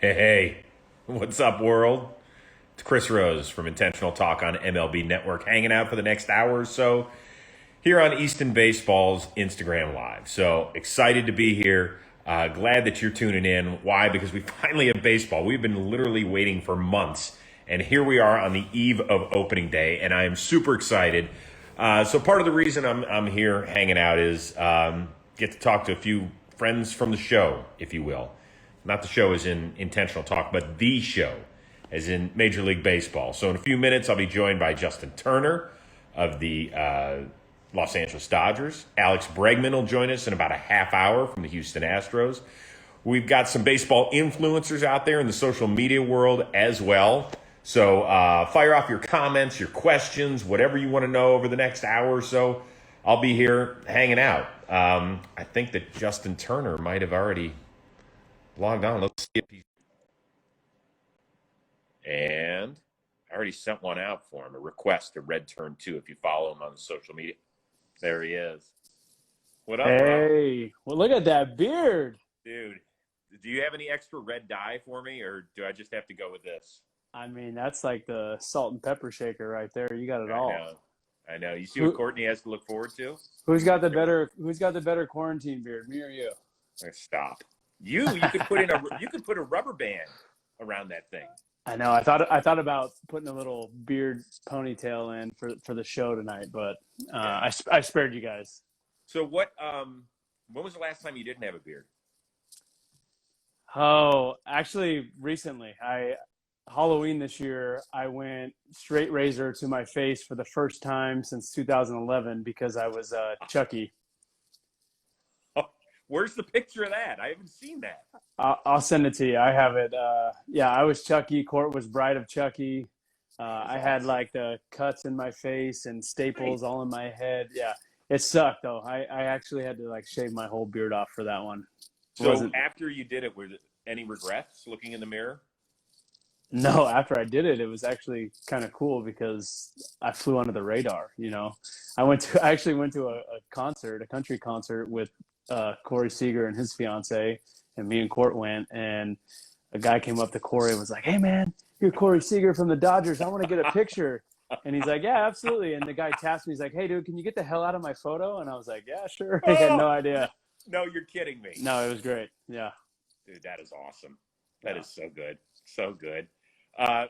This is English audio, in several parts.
Hey, what's up, world? It's Chris Rose from Intentional Talk on MLB Network, hanging out for the next hour or so here on Easton Baseball's Instagram Live. So excited to be here. Glad that you're tuning in. Why? Because we finally have baseball. We've been literally waiting for months, and here we are on the eve of opening day, and I am super excited. So part of the reason I'm here hanging out is get to talk to a few friends from the show, if you will. Not the show as in Intentional Talk, but the show as in Major League Baseball. So in a few minutes, I'll be joined by Justin Turner of the Los Angeles Dodgers. Alex Bregman will join us in about a half hour from the Houston Astros. We've got some baseball influencers out there in the social media world as well. So fire off your comments, your questions, whatever you want to know over the next hour or so. I'll be here hanging out. I think that Justin Turner might have already logged on. Let's see if he's... And I already sent one out for him, a request to Red Turn 2 if you follow him on social media. There he is. What up, bro? Hey, well, look at that beard. Dude, do you have any extra red dye for me, or do I just have to go with this? I mean, that's like the salt and pepper shaker right there. You got it all. I know. You see what Courtney has to look forward to? Who's got the better quarantine beard, me or you? Stop. You could put a rubber band around that thing. I know. I thought about putting a little beard ponytail in for the show tonight, but I spared you guys. So when was the last time you didn't have a beard? Oh, actually, recently. Halloween this year, I went straight razor to my face for the first time since 2011 because I was Chucky. Where's the picture of that? I haven't seen that. I'll send it to you. I have it. I was Chucky. Court was Bride of Chucky. I had like the cuts in my face and staples all in my head. Yeah, it sucked though. I actually had to like shave my whole beard off for that one. So after you did it, were there any regrets looking in the mirror? No, after I did it, it was actually kind of cool because I flew under the radar. You know, I actually went to a country concert with Corey Seager and his fiance, and me and Court went, and a guy came up to Corey and was like, "Hey man, you're Corey Seager from the Dodgers. I want to get a picture." And he's like, "Yeah, absolutely." And the guy taps me. He's like, "Hey dude, can you get the hell out of my photo?" And I was like, "Yeah, sure." I had no idea. No, you're kidding me. No, it was great. Yeah. Dude, that is awesome. That is so good. So good.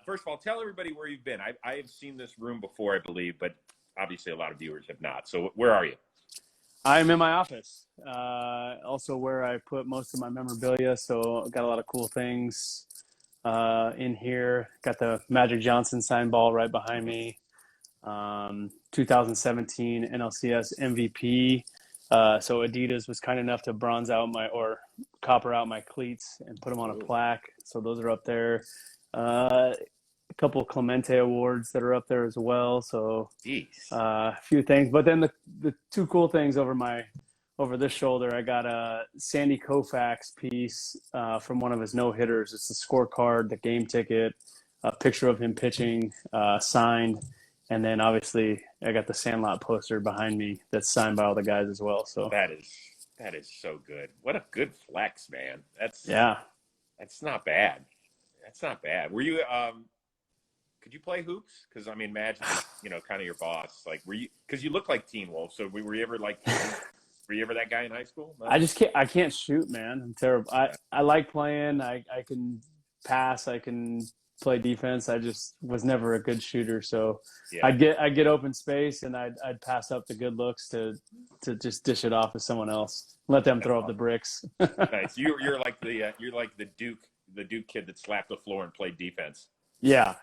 First of all, tell everybody where you've been. I have seen this room before, I believe, but obviously a lot of viewers have not. So where are you? I'm in my office, also where I put most of my memorabilia. So got a lot of cool things in here. Got the Magic Johnson signed ball right behind me. 2017 NLCS MVP. So Adidas was kind enough to copper out my cleats and put them on a plaque. So those are up there. A couple Clemente awards that are up there as well. So a few things, but then the two cool things over this shoulder, I got a Sandy Koufax piece from one of his no-hitters. It's the scorecard, the game ticket, a picture of him pitching, signed, and then obviously I got the Sandlot poster behind me that's signed by all the guys as well. So that is so good. What a good flex, man. That's not bad. That's not bad. Were you could you play hoops? Because I mean, Magic is, kind of your boss. Like, were you? Because you look like Teen Wolf. So were you ever like? Were you ever that guy in high school? No? I can't shoot, man. I'm terrible. I like playing. I can pass. I can play defense. I just was never a good shooter. So I'd get open space and I'd pass up the good looks to just dish it off to someone else. Let them throw up the bricks. Nice. You're like the Duke kid that slapped the floor and played defense. Yeah.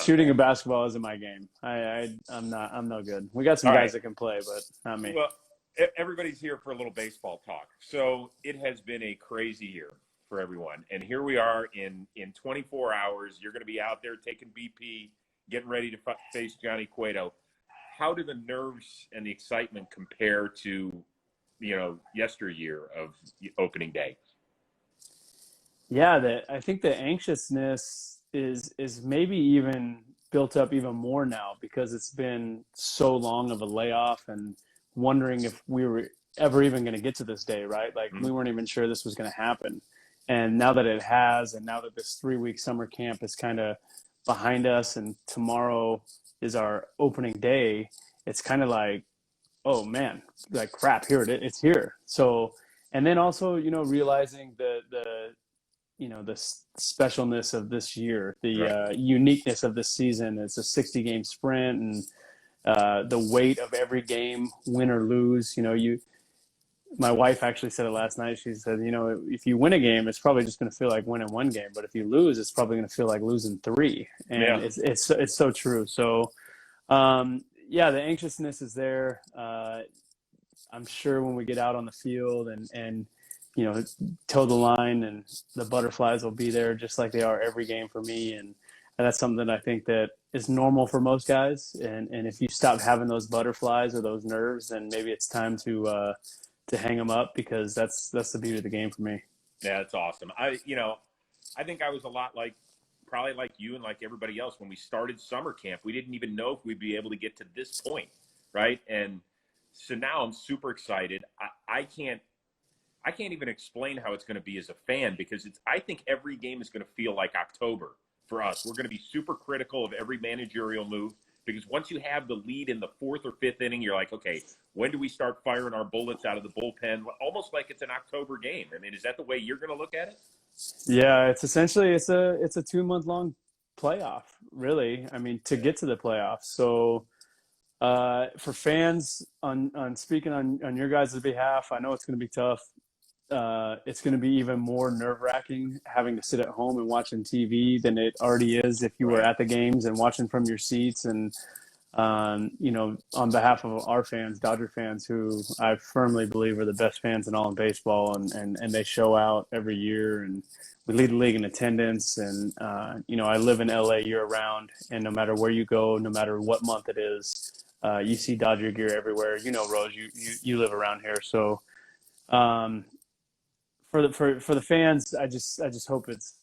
Shooting a basketball isn't my game. I'm no good. We got some guys that can play, but not me. Well, everybody's here for a little baseball talk. So it has been a crazy year for everyone. And here we are in 24 hours. You're going to be out there taking BP, getting ready to face Johnny Cueto. How do the nerves and the excitement compare to, yesteryear of opening day? Yeah, I think the anxiousness is maybe even built up even more now because it's been so long of a layoff and wondering if we were ever even going to get to this day, right? Like we weren't even sure this was going to happen. And now that it has, and now that this 3-week summer camp is kind of behind us, and tomorrow is our opening day, it's kind of like, oh man, like crap, it's here. So, and then also, realizing the specialness of this year, the Right. uniqueness of this season. It's a 60-game sprint, and the weight of every game, win or lose. My wife actually said it last night. She said, if you win a game, it's probably just going to feel like winning one game, but if you lose, it's probably going to feel like losing three. And Yeah. it's so true. So, yeah, the anxiousness is there. I'm sure when we get out on the field and toe the line, and the butterflies will be there just like they are every game for me. And that's something I think that is normal for most guys. And if you stop having those butterflies or those nerves, then maybe it's time to hang them up, because that's the beauty of the game for me. Yeah, that's awesome. I think I was a lot probably like you and like everybody else when we started summer camp. We didn't even know if we'd be able to get to this point, right? And so now I'm super excited. I can't even explain how it's going to be as a fan, because I think every game is going to feel like October for us. We're going to be super critical of every managerial move, because once you have the lead in the fourth or fifth inning, you're like, okay, when do we start firing our bullets out of the bullpen? Almost like it's an October game. I mean, is that the way you're going to look at it? Yeah, it's essentially it's a 2-month long playoff, really. I mean, to get to the playoffs. So for fans, on speaking on your guys' behalf, I know it's going to be tough. It's going to be even more nerve-wracking having to sit at home and watching TV than it already is if you were Right. at the games and watching from your seats. And on behalf of our fans, Dodger fans, who I firmly believe are the best fans in all of baseball, and they show out every year, and we lead the league in attendance. And I live in LA year round, and no matter where you go, no matter what month it is, you see Dodger gear everywhere. Rose, you live around here, so um, for the fans, I just hope it's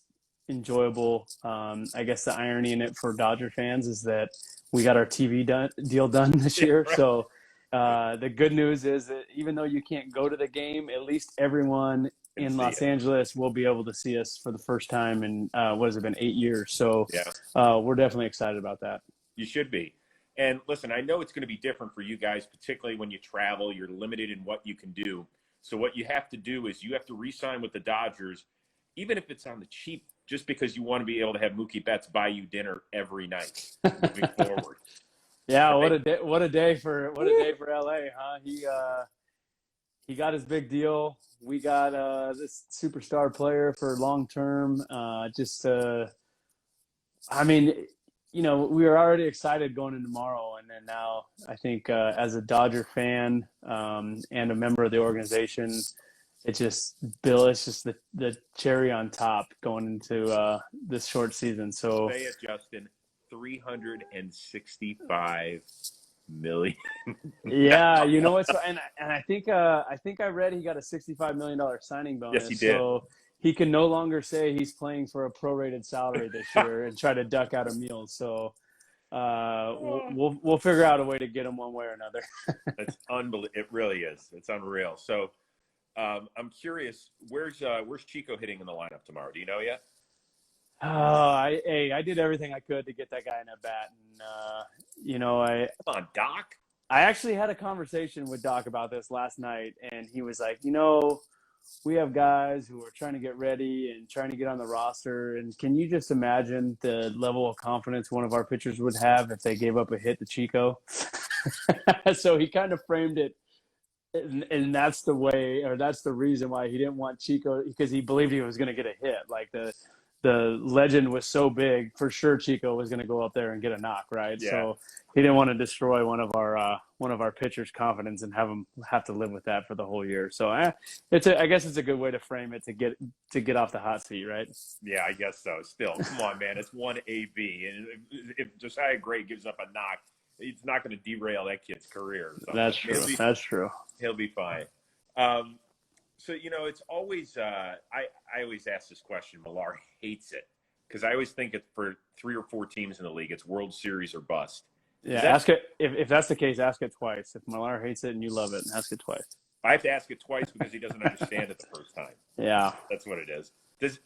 enjoyable. I guess the irony in it for Dodger fans is that we got our TV deal done this Yeah, year. right. So the good news is that even though you can't go to the game, at least everyone And in see Los it. Angeles will be able to see us for the first time in what has it been, 8 years. So Yeah, we're definitely excited about that. you should be. And listen, I know it's going to be different for you guys, particularly when you travel. You're limited in what you can do. So what you have to do is you have to re-sign with the Dodgers, even if it's on the cheap, just because you want to be able to have Mookie Betts buy you dinner every night moving forward. Yeah, what Right? a day! What a day for LA, huh? He got his big deal. We got this superstar player for long term. I mean, we were already excited going into tomorrow, and then now I think as a Dodger fan and a member of the organization, it's just the cherry on top going into this short season. So Say it, Justin. 365 million. yeah, it's and I think I read he got a $65 million signing Yes, he bonus, did. so he can no longer say he's playing for a prorated salary this year and try to duck out of meals. So we'll figure out a way to get him one way or another. It's unbelievable. It really is. It's unreal. So I'm curious, where's Chico hitting in the lineup tomorrow? Do you know yet? I did everything I could to get that guy in at bat, and Come on, Doc. I actually had a conversation with Doc about this last night, and he was like, we have guys who are trying to get ready and trying to get on the roster. And can you just imagine the level of confidence one of our pitchers would have if they gave up a hit to Chico? So he kind of framed it. And that's the way, or that's the reason why he didn't want Chico, because he believed he was going to get a hit. Like the legend was so big, for sure Chico was going to go up there and get a knock, right? Yeah. So he didn't want to destroy one of our pitchers' confidence and have to live with that for the whole year. So I guess it's a good way to frame it to get off the hot seat, right? Yeah, I guess so. Still, come on, man. It's one AB, and if Josiah Gray gives up a knock, it's not going to derail that kid's career. So That's true. That's true. He'll be fine. So it's always I always ask this question. Millar hates it because I always think it's for 3 or 4 teams in the league. It's World Series or bust. Yeah, ask it if that's the case. Ask it twice. If Millar hates it and you love it, ask it twice. I have to ask it twice because he doesn't understand it the first time. Yeah. That's what it is. Does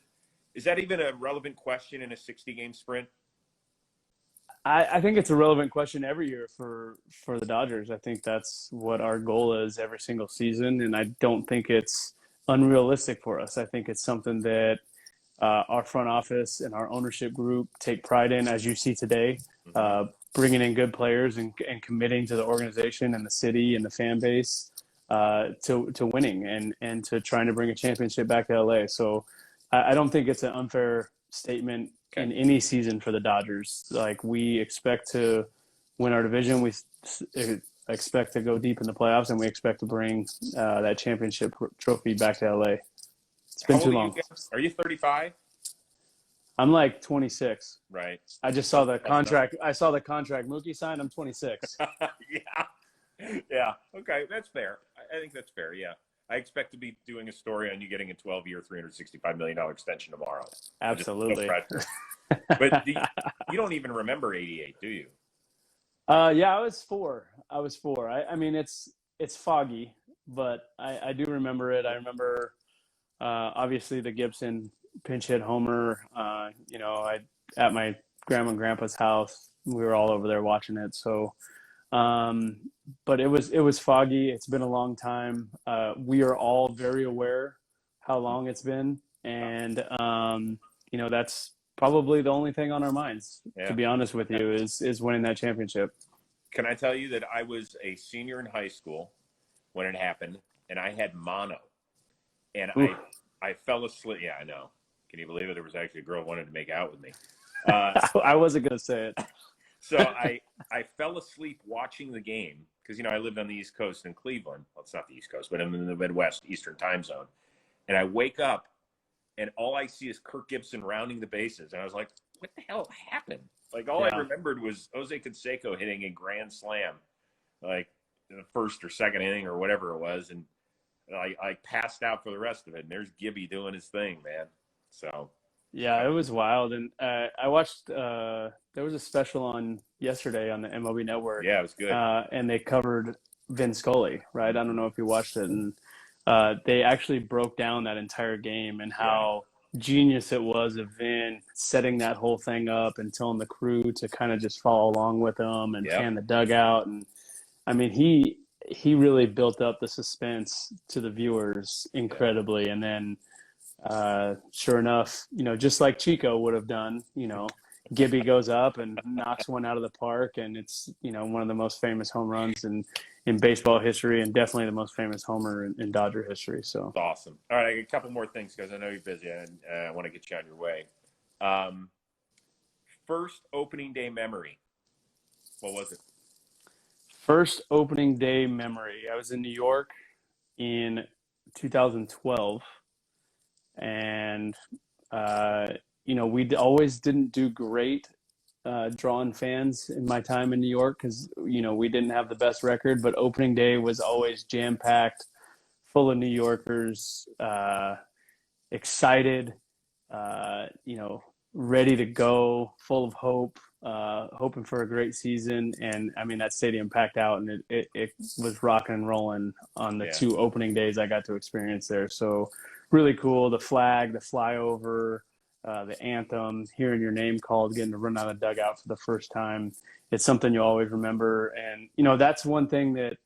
is that even a relevant question in a 60-game sprint? I think it's a relevant question every year for the Dodgers. I think that's what our goal is every single season, and I don't think it's unrealistic for us. I think it's something that our front office and our ownership group take pride in, as you see today, Mm-hmm. uh, bringing in good players and committing to the organization and the city and the fan base to winning and to trying to bring a championship back to LA. So I don't think it's an unfair statement Okay. in any season for the Dodgers. Like, we expect to win our division. We expect to go deep in the playoffs, and we expect to bring that championship trophy back to LA. It's How been old too are you long. guys? Are you 35? I'm like 26. Right. I just saw the That's contract. I saw the contract Mookie signed. I'm 26. Yeah. Yeah. Okay. That's fair. I think that's fair. Yeah. I expect to be doing a story on you getting a 12-year, $365 million extension tomorrow. Absolutely. No pressure. But you don't even remember 88, do you? Yeah, I was four. I mean, it's foggy, but I do remember it. I remember obviously the Gibson pinch hit homer. At my grandma and grandpa's house, we were all over there watching it. So, but it was foggy. It's been a long time. We are all very aware how long it's been, and that's probably the only thing on our minds. Yeah. To be honest with you, is winning that championship. Can I tell you that I was a senior in high school when it happened, and I had mono, and I fell asleep. Yeah, I know. Can you believe it? There was actually a girl who wanted to make out with me. I wasn't gonna say it. So I fell asleep watching the game because I lived on the East Coast in Cleveland. Well, it's not the East Coast, but I'm in the Midwest, Eastern time zone. And I wake up, and all I see is Kirk Gibson rounding the bases, and I was like, "What the hell happened?" Like, all I remembered was Jose Canseco hitting a grand slam, like in the first or second inning or whatever it was, and I passed out for the rest of it. And there's Gibby doing his thing, man. So. Yeah, it was wild, and I watched. There was a special on yesterday on the MLB Network. Yeah, it was good. And they covered Vin Scully, right? I don't know if you watched it, and they actually broke down that entire game and how genius it was of Vin setting that whole thing up and telling the crew to kind of just follow along with him and pan the dugout. And I mean, he really built up the suspense to the viewers incredibly, and then. Sure enough, just like Chico would have done, Gibby goes up and knocks one out of the park, and it's, one of the most famous home runs in baseball history, and definitely the most famous homer in Dodger history. So That's awesome. All right, I got a couple more things because I know you're busy, and I want to get you on your way. First opening day memory. What was it? First opening day memory. I was in New York in 2012. And, we always didn't do great drawing fans in my time in New York because, we didn't have the best record. But opening day was always jam-packed, full of New Yorkers, excited, ready to go, full of hope, hoping for a great season. And, I mean, that stadium packed out, and it was rocking and rolling on the two opening days I got to experience there. So, really cool. The flag, the flyover, the anthem, hearing your name called, getting to run out of the dugout for the first time. It's something you always remember. And, that's one thing that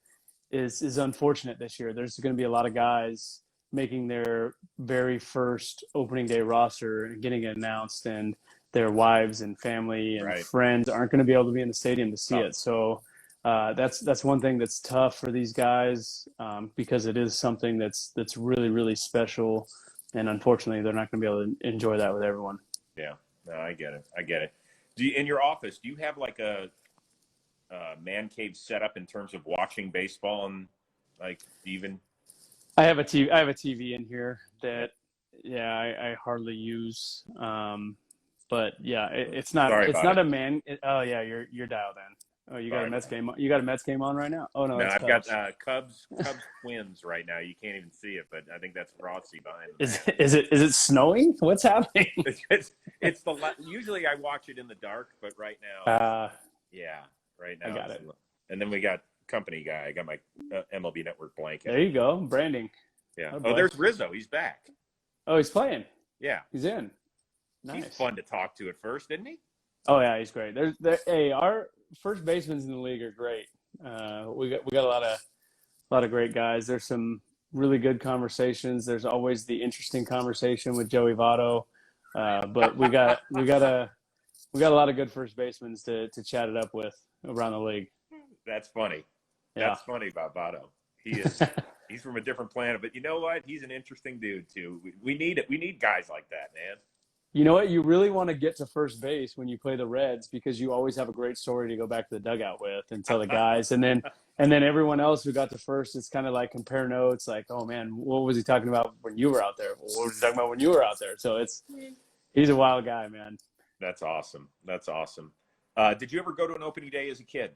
is unfortunate this year. There's going to be a lot of guys making their very first opening day roster and getting it announced, and their wives and family and friends aren't going to be able to be in the stadium to see it. So that's one thing that's tough for these guys because it is something that's really, really special, and unfortunately they're not going to be able to enjoy that with everyone. Yeah, no, I get it. In your office, do you have like a man cave set up in terms of watching baseball, and like even? I have a TV in here that I hardly use. But yeah, it's not a man. You're dialed in. Oh, you got a Mets game. You got a Mets game on right now. Oh no, no, it's I've Cubs. got Cubs Twins right now. You can't even see it, but I think that's Frosty behind. Is it snowing? What's happening? It's usually I watch it in the dark, but right now, right now I got it. And then we got company guy. I got my MLB Network blanket. There you go, branding. Yeah. Oh, there's Rizzo. He's back. Oh, he's playing. Yeah. He's in. He's Nice. fun to talk to at first, isn't he? Oh yeah, he's great. Hey, our first basemen in the league are great. We got a lot of great guys. There's some really good conversations. There's always the interesting conversation with Joey Votto, but we got a lot of good first basemen to chat it up with around the league. That's funny. Yeah. That's funny about Votto. He's from a different planet, but you know what? He's an interesting dude too. We need it. We need guys like that, man. You know what? You really want to get to first base when you play the Reds because you always have a great story to go back to the dugout with and tell the guys. And then everyone else who got to first, it's kind of like compare notes. Like, oh man, what was he talking about when you were out there? What was he talking about when you were out there? So he's a wild guy, man. That's awesome. That's awesome. Did you ever go to an opening day as a kid?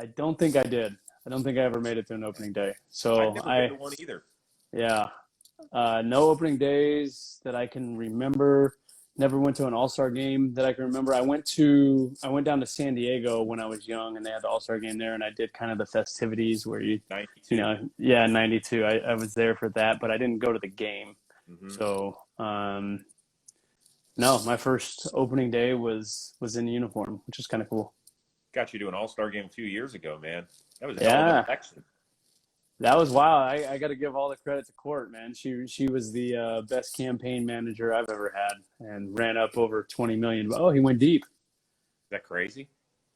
I don't think I did. I don't think I ever made it to an opening day. So I've never been to one either. yeah. No opening days that I can remember. Never went to an All-Star game that I can remember. I went down to San Diego when I was young, and they had the All-Star game there, and I did kind of the festivities where 92. 92. I was there for that, but I didn't go to the game. Mm-hmm. So, no, my first opening day was in uniform, which is kind of cool. Got you to an All-Star game a few years ago, man. That was a hell of an election. That was wild. I got to give all the credit to Court, man. She was the best campaign manager I've ever had, and ran up over 20 million. Oh, he went deep. Is that crazy?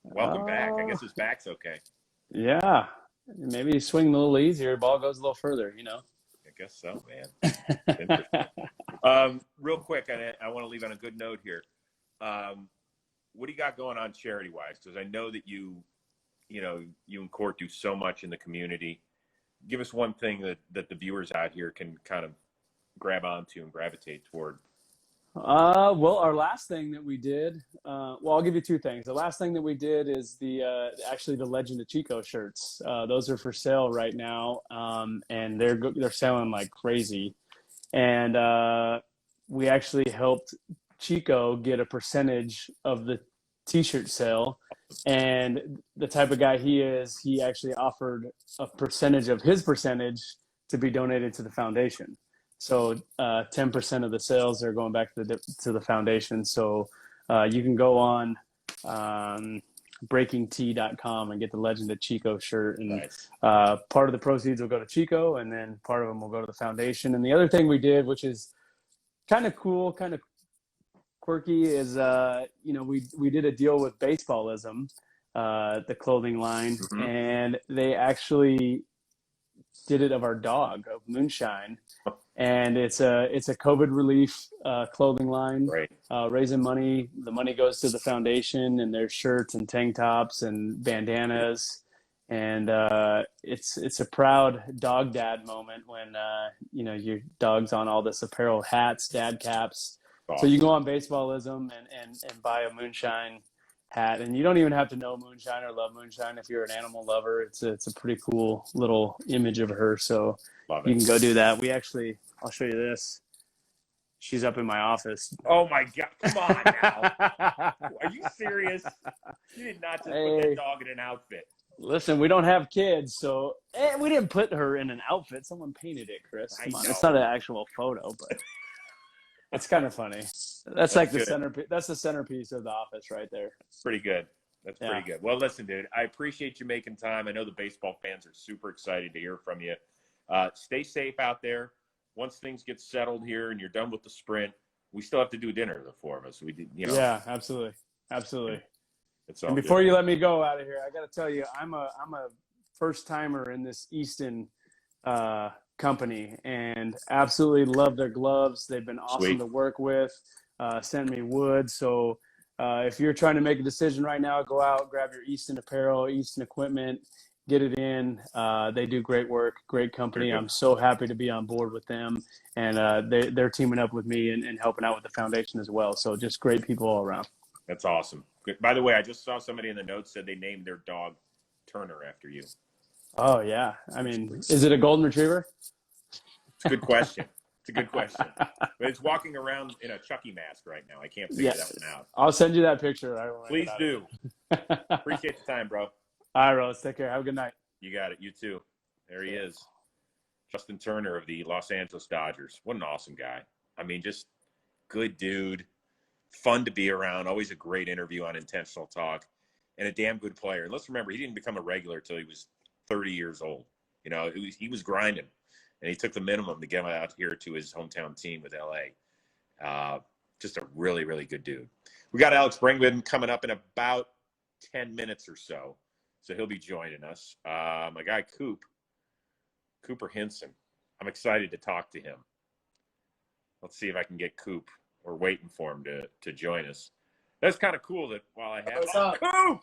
Welcome back. I guess his back's okay. Yeah, maybe swing a little easier. Ball goes a little further. I guess so, man. Interesting. Real quick, I want to leave on a good note here. What do you got going on charity-wise? Because I know that you and Court do so much in the community. Give us one thing that the viewers out here can kind of grab onto and gravitate toward. Well, our last thing that we did, I'll give you two things. The last thing that we did is actually the Legend of Chico shirts. Those are for sale right now, and they're selling like crazy. And we actually helped Chico get a percentage of the T-shirt sale, and the type of guy he is, he actually offered a percentage of his percentage to be donated to the foundation. So 10% of the sales are going back to the foundation. So you can go on breakingtea.com and get the Legend of Chico shirt, and Nice. Part of the proceeds will go to Chico, and then part of them will go to the foundation. And the other thing we did, which is kind of cool, kind of quirky, is we did a deal with Baseballism, the clothing line, Mm-hmm. and they actually did it of our dog, of Moonshine, and it's a COVID relief clothing line. Right. Raising money. The money goes to the foundation, and there's shirts and tank tops and bandanas, and it's a proud dog dad moment when your dog's on all this apparel, hats, dad caps. Awesome. So you go on Baseballism and buy a Moonshine hat, and you don't even have to know Moonshine or love Moonshine if you're an animal lover. It's a pretty cool little image of her, so you can go do that. I'll show you this. She's up in my office. Oh my God! Come on now. Are you serious? You did not just put that dog in an outfit. Listen, we don't have kids, so we didn't put her in an outfit. Someone painted it, Chris. Come on, it's not an actual photo, but. It's kind of funny. That's like the centerpiece. That's the centerpiece of the office right there. Pretty good. That's pretty good. Well, listen, dude, I appreciate you making time. I know the baseball fans are super excited to hear from you. Stay safe out there. Once things get settled here and you're done with the sprint, we still have to do dinner for us. We did, Yeah, absolutely. It's all and before you let me go out of here, I got to tell you, I'm a first timer in this Easton company, and absolutely love their gloves. They've been awesome to work with. Sent me wood. So if you're trying to make a decision right now, go out, grab your Easton apparel, Easton equipment, get it in. They do great work, great company. I'm so happy to be on board with them, and they're teaming up with me and helping out with the foundation as well. So just great people all around. That's awesome. By the way, I just saw somebody in the notes said they named their dog Turner after you. Oh, yeah. I mean, is it a golden retriever? It's a good question. But it's walking around in a Chucky mask right now. I can't figure that one out. I'll send you that picture. Please do. Appreciate the time, bro. All right, Rose. Take care. Have a good night. You got it. You too. There he is. Justin Turner of the Los Angeles Dodgers. What an awesome guy. I mean, just good dude, fun to be around, always a great interview on Intentional Talk, and a damn good player. And let's remember, he didn't become a regular until he was 30 years old. You know, he was grinding, and he took the minimum to get him out here to his hometown team with LA. Just a really, really good dude. We got Alex Bregman coming up in about 10 minutes or so. So he'll be joining us. My guy, Cooper Hinson. I'm excited to talk to him. Let's see if I can get Coop. We're waiting for him to join us. That's kind of cool that while I have Coop!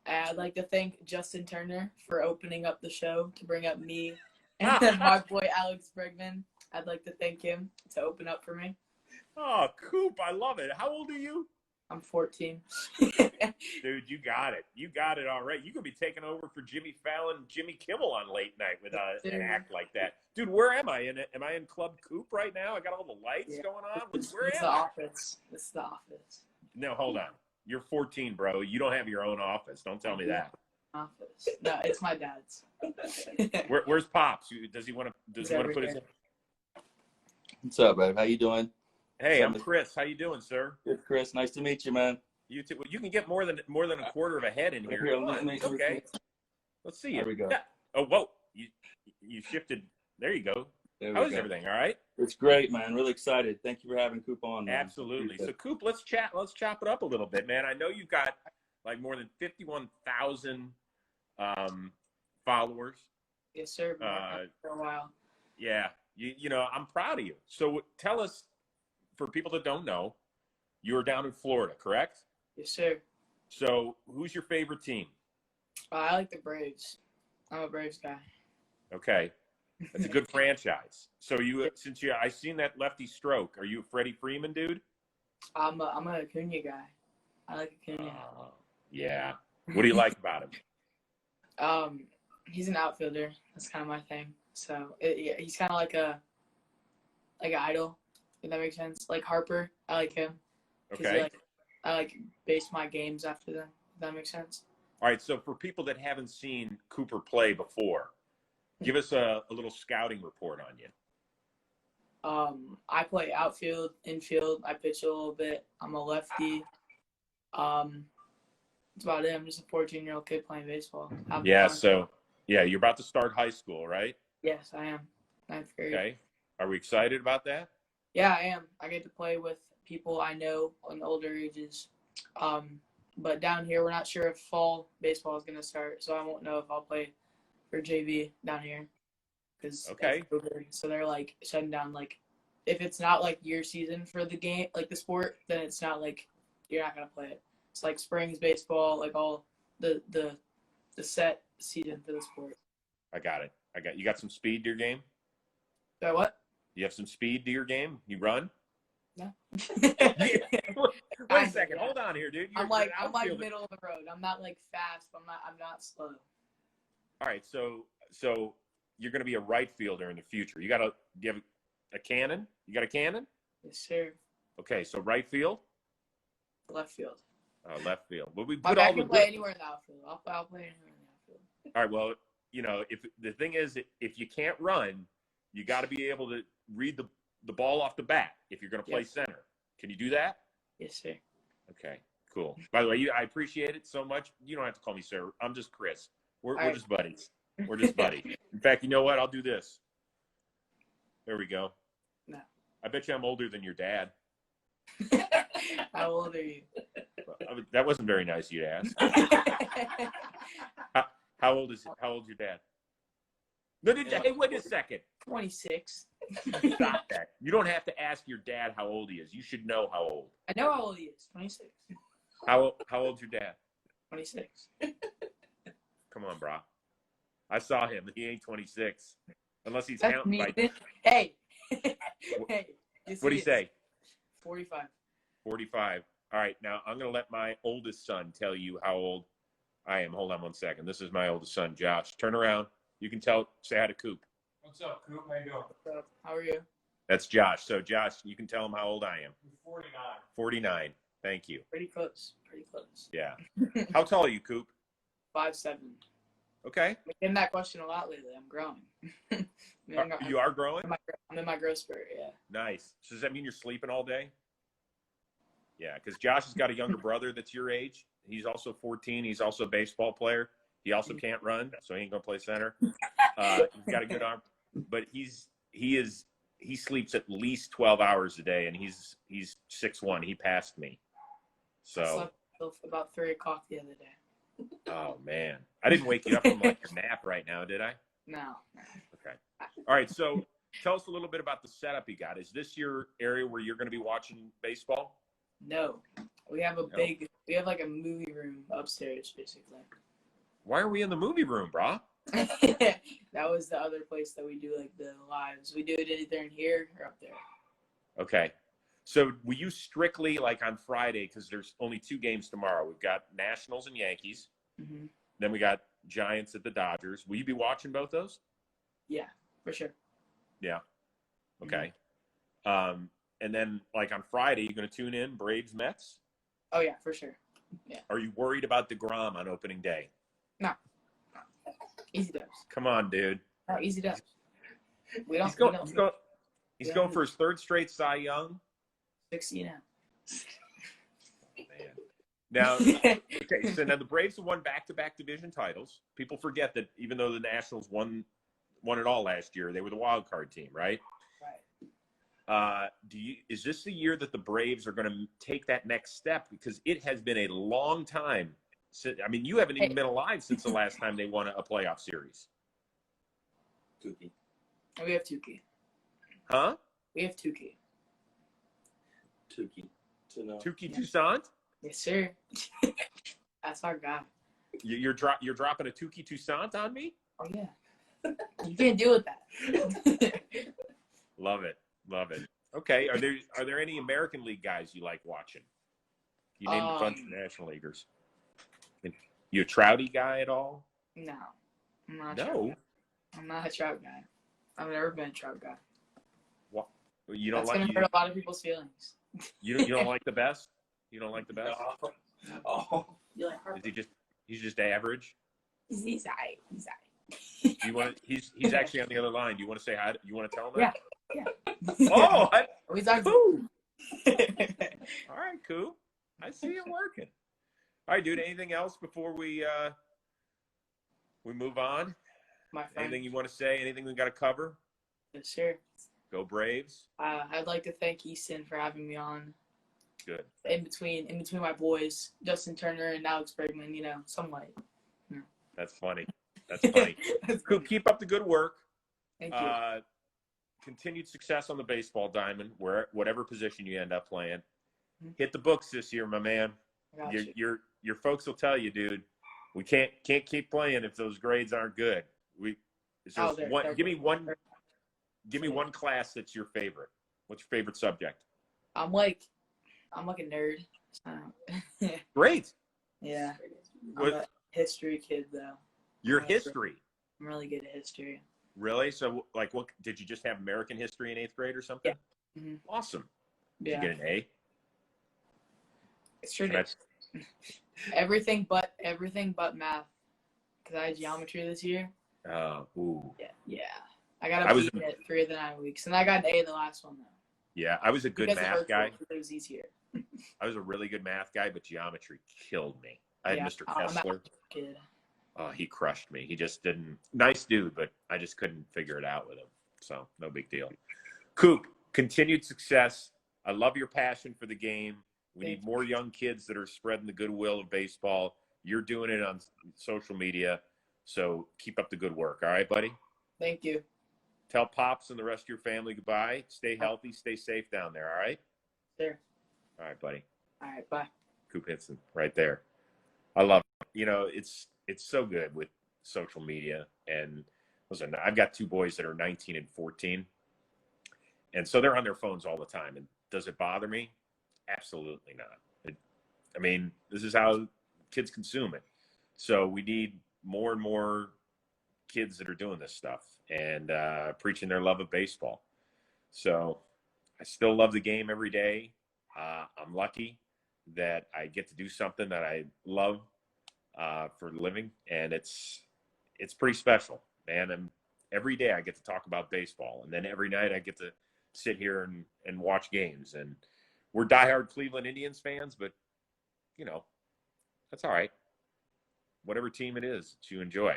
I'd like to thank Justin Turner for opening up the show to bring up me and then my boy Alex Bregman. I'd like to thank him to open up for me. Oh, Coop, I love it. How old are you? I'm 14. Dude, you got it. You got it all right. You could be taking over for Jimmy Fallon and Jimmy Kimmel on late night with an act like that. Dude, where am I? Am I in Club Coop right now? I got all the lights going on. Where it's am the I? office. It's the office. No, hold on. You're 14, bro. You don't have your own office. Don't tell me that. Office. No, it's my dad's. Where's Pops? Does he want to put his? What's up, babe? How you doing? Hey, I'm Chris. How you doing, sir? Good, Chris. Nice to meet you, man. You too. Well, you can get more than a quarter of a head in here. Okay. Let's see. There we go. Yeah. Oh, whoa. You shifted. There you go. How is everything? All right. It's great, man. Really excited. Thank you for having Coop on, man. Absolutely. So, Coop, let's chat. Let's chop it up a little bit, man. I know you've got like more than 51,000 followers. Yes, sir. For a while. Yeah. You know, I'm proud of you. So tell us, for people that don't know, you were down in Florida, correct? Yes, sir. So who's your favorite team? I like the Braves. I'm a Braves guy. Okay. That's a good franchise. So I seen that lefty stroke. Are you a Freddie Freeman dude? I'm a Acuna guy. I like Acuna. Yeah. What do you like about him? He's an outfielder. That's kind of my thing. So he's kind of like an idol, if that makes sense. Like Harper, I like him. Okay. I base my games after them, if that makes sense. All right. So for people that haven't seen Cooper play before, give us a little scouting report on you. I play outfield, infield. I pitch a little bit. I'm a lefty. That's about it. I'm just a 14-year-old kid playing baseball. Yeah. So, you're about to start high school, right? Yes, I am. 9th grade. Okay. Are we excited about that? Yeah, I am. I get to play with people I know on the older ages. But down here, we're not sure if fall baseball is going to start, so I won't know if I'll play for JV down here. Okay. So they're like shutting down. Like, if it's not like your season for the game, like the sport, then it's not like you're not going to play it. It's like springs baseball, like all the set season for the sport. I got it. You got some speed to your game? So what? You have some speed to your game? You run? No. Wait a second. Hold on here, dude. I'm like middle of the road. I'm not like fast, but I'm not slow. All right, so you're going to be a right fielder in the future. Do you have a cannon? You got a cannon? Yes, sir. Okay, so right field? Left field. Left field. Well, I can play anywhere in the outfield. I'll play anywhere in the outfield. All right, well, if the thing is, if you can't run, you got to be able to read the ball off the bat if you're going to play center. Can you do that? Yes, sir. Okay, cool. By the way, I appreciate it so much. You don't have to call me sir. I'm just Chris. We're just buddies. We're just buddies. In fact, you know what? I'll do this. There we go. No. I bet you I'm older than your dad. How old are you? That wasn't very nice of you to ask. How old's your dad? No, hey, wait a second. 26. Stop that. You don't have to ask your dad how old he is. You should know how old. I know how old he is. 26. How old's your dad? 26. Come on, bro. I saw him. He ain't 26. Unless he's counting by... Hey. Hey. What'd he say? 45. 45. All right. Now, I'm going to let my oldest son tell you how old I am. Hold on one second. This is my oldest son, Josh. Turn around. You can say hi to Coop. What's up, Coop? How you doing? What's up? How are you? That's Josh. So, Josh, you can tell him how old I am. I'm 49. 49. Thank you. Pretty close. Yeah. How tall are you, Coop? 5'7". Okay. I'm getting that question a lot lately. I'm growing. You are growing? I'm in my growth growth spurt. Yeah. Nice. So does that mean you're sleeping all day? Yeah, because Josh has got a younger brother that's your age. He's also 14. He's also a baseball player. He also can't run, so he ain't gonna play center. He's got a good arm, but he sleeps at least 12 hours a day, and he's 6'1". He passed me. I So. slept till about 3 o'clock the other day. Oh man, I didn't wake you up from like your nap right now, did I? No. Okay. All right. So tell us a little bit about the setup you got. Is this your area where you're going to be watching baseball? No. We have we have like a movie room upstairs, basically. Why are we in the movie room, brah? That was the other place that we do like the lives. We do it either in here or up there. Okay. So will you strictly like on Friday, because there's only 2 games tomorrow. We've got Nationals and Yankees. Mm-hmm. Then we got Giants at the Dodgers. Will you be watching both those? Yeah, for sure. Yeah. Okay. And then like on Friday, you're going to tune in Braves Mets? Oh yeah, for sure. Yeah. Are you worried about DeGrom on opening day? No. Easy dubs. Come on, dude. No, easy dubs. He's going for his 3rd straight Cy Young. 60 now. Man. Now, okay, so now the Braves have won back-to-back division titles. People forget that even though the Nationals won it all last year, they were the wild card team, right? Right. Is this the year that the Braves are going to take that next step? Because it has been a long time. I mean, you haven't even been alive since the last time they won a playoff series. Kooky. We have Tukey. Huh? We have Tukey. Tukey. To know. Tuki Toussaint? Yes, sir. That's our guy. You're dropping a Tuki Toussaint on me? Oh yeah. You can't deal with that. Love it. Okay. Are there any American League guys you like watching? You named a bunch of National Leaguers. You a Trouty guy at all? No. I'm not I'm not a trout guy. I've never been a trout guy. What? You don't That's gonna hurt a lot of people's feelings. You don't like the best? You don't like the best? No. Oh. You like Harper? He's just average? He's aight. Do you want he's actually on the other line. Do you want to say hi? You want to tell him that? Yeah. Oh, We talked. cool. All right, cool. I see it working. All right, dude. Anything else before we move on? My friend. Anything you want to say? Anything we got to cover? Yes, sir. Go Braves. I'd like to thank Easton for having me on. Good. In between my boys, Justin Turner and Alex Bregman, some light. That's funny. Cool. Keep up the good work. Thank you. Continued success on the baseball diamond, whatever position you end up playing. Mm-hmm. Hit the books this year, my man. I got you. Your folks will tell you, dude. We can't keep playing if those grades aren't good. Give me one class that's your favorite. What's your favorite subject? I'm like a nerd. Great. Yeah. I'm What? a history kid though. Your history. I'm really good at history. Really? So, like, what did you just have American history in 8th grade or something? Yeah. Mm-hmm. Awesome. Yeah. Did you get an A? It's true. Everything but math. Because I had geometry this year. Ooh. Yeah. I got a B at 3 of the 9 weeks, and I got an A in the last one though. Yeah, I was a good math guy. It was easier. I was a really good math guy, but geometry killed me. I had Mr. Kessler. Kid. Oh, he crushed me. He just didn't. Nice dude, but I just couldn't figure it out with him. So no big deal. Coop, continued success. I love your passion for the game. We need more young kids that are spreading the goodwill of baseball. You're doing it on social media. So keep up the good work. All right, buddy? Thank you. Tell Pops and the rest of your family goodbye. Stay healthy. Stay safe down there. All right? Sure. All right, buddy. All right, bye. Coop Hinson right there. I love it. It's so good with social media. And listen, I've got 2 boys that are 19 and 14. And so they're on their phones all the time. And does it bother me? Absolutely not. This is how kids consume it. So we need more and more kids that are doing this stuff and preaching their love of baseball. So I still love the game every day. I'm lucky that I get to do something that I love for a living, and it's pretty special, man. And every day I get to talk about baseball, and then every night I get to sit here and watch games. And we're diehard Cleveland Indians fans, but, you know, that's all right. Whatever team it is that you enjoy.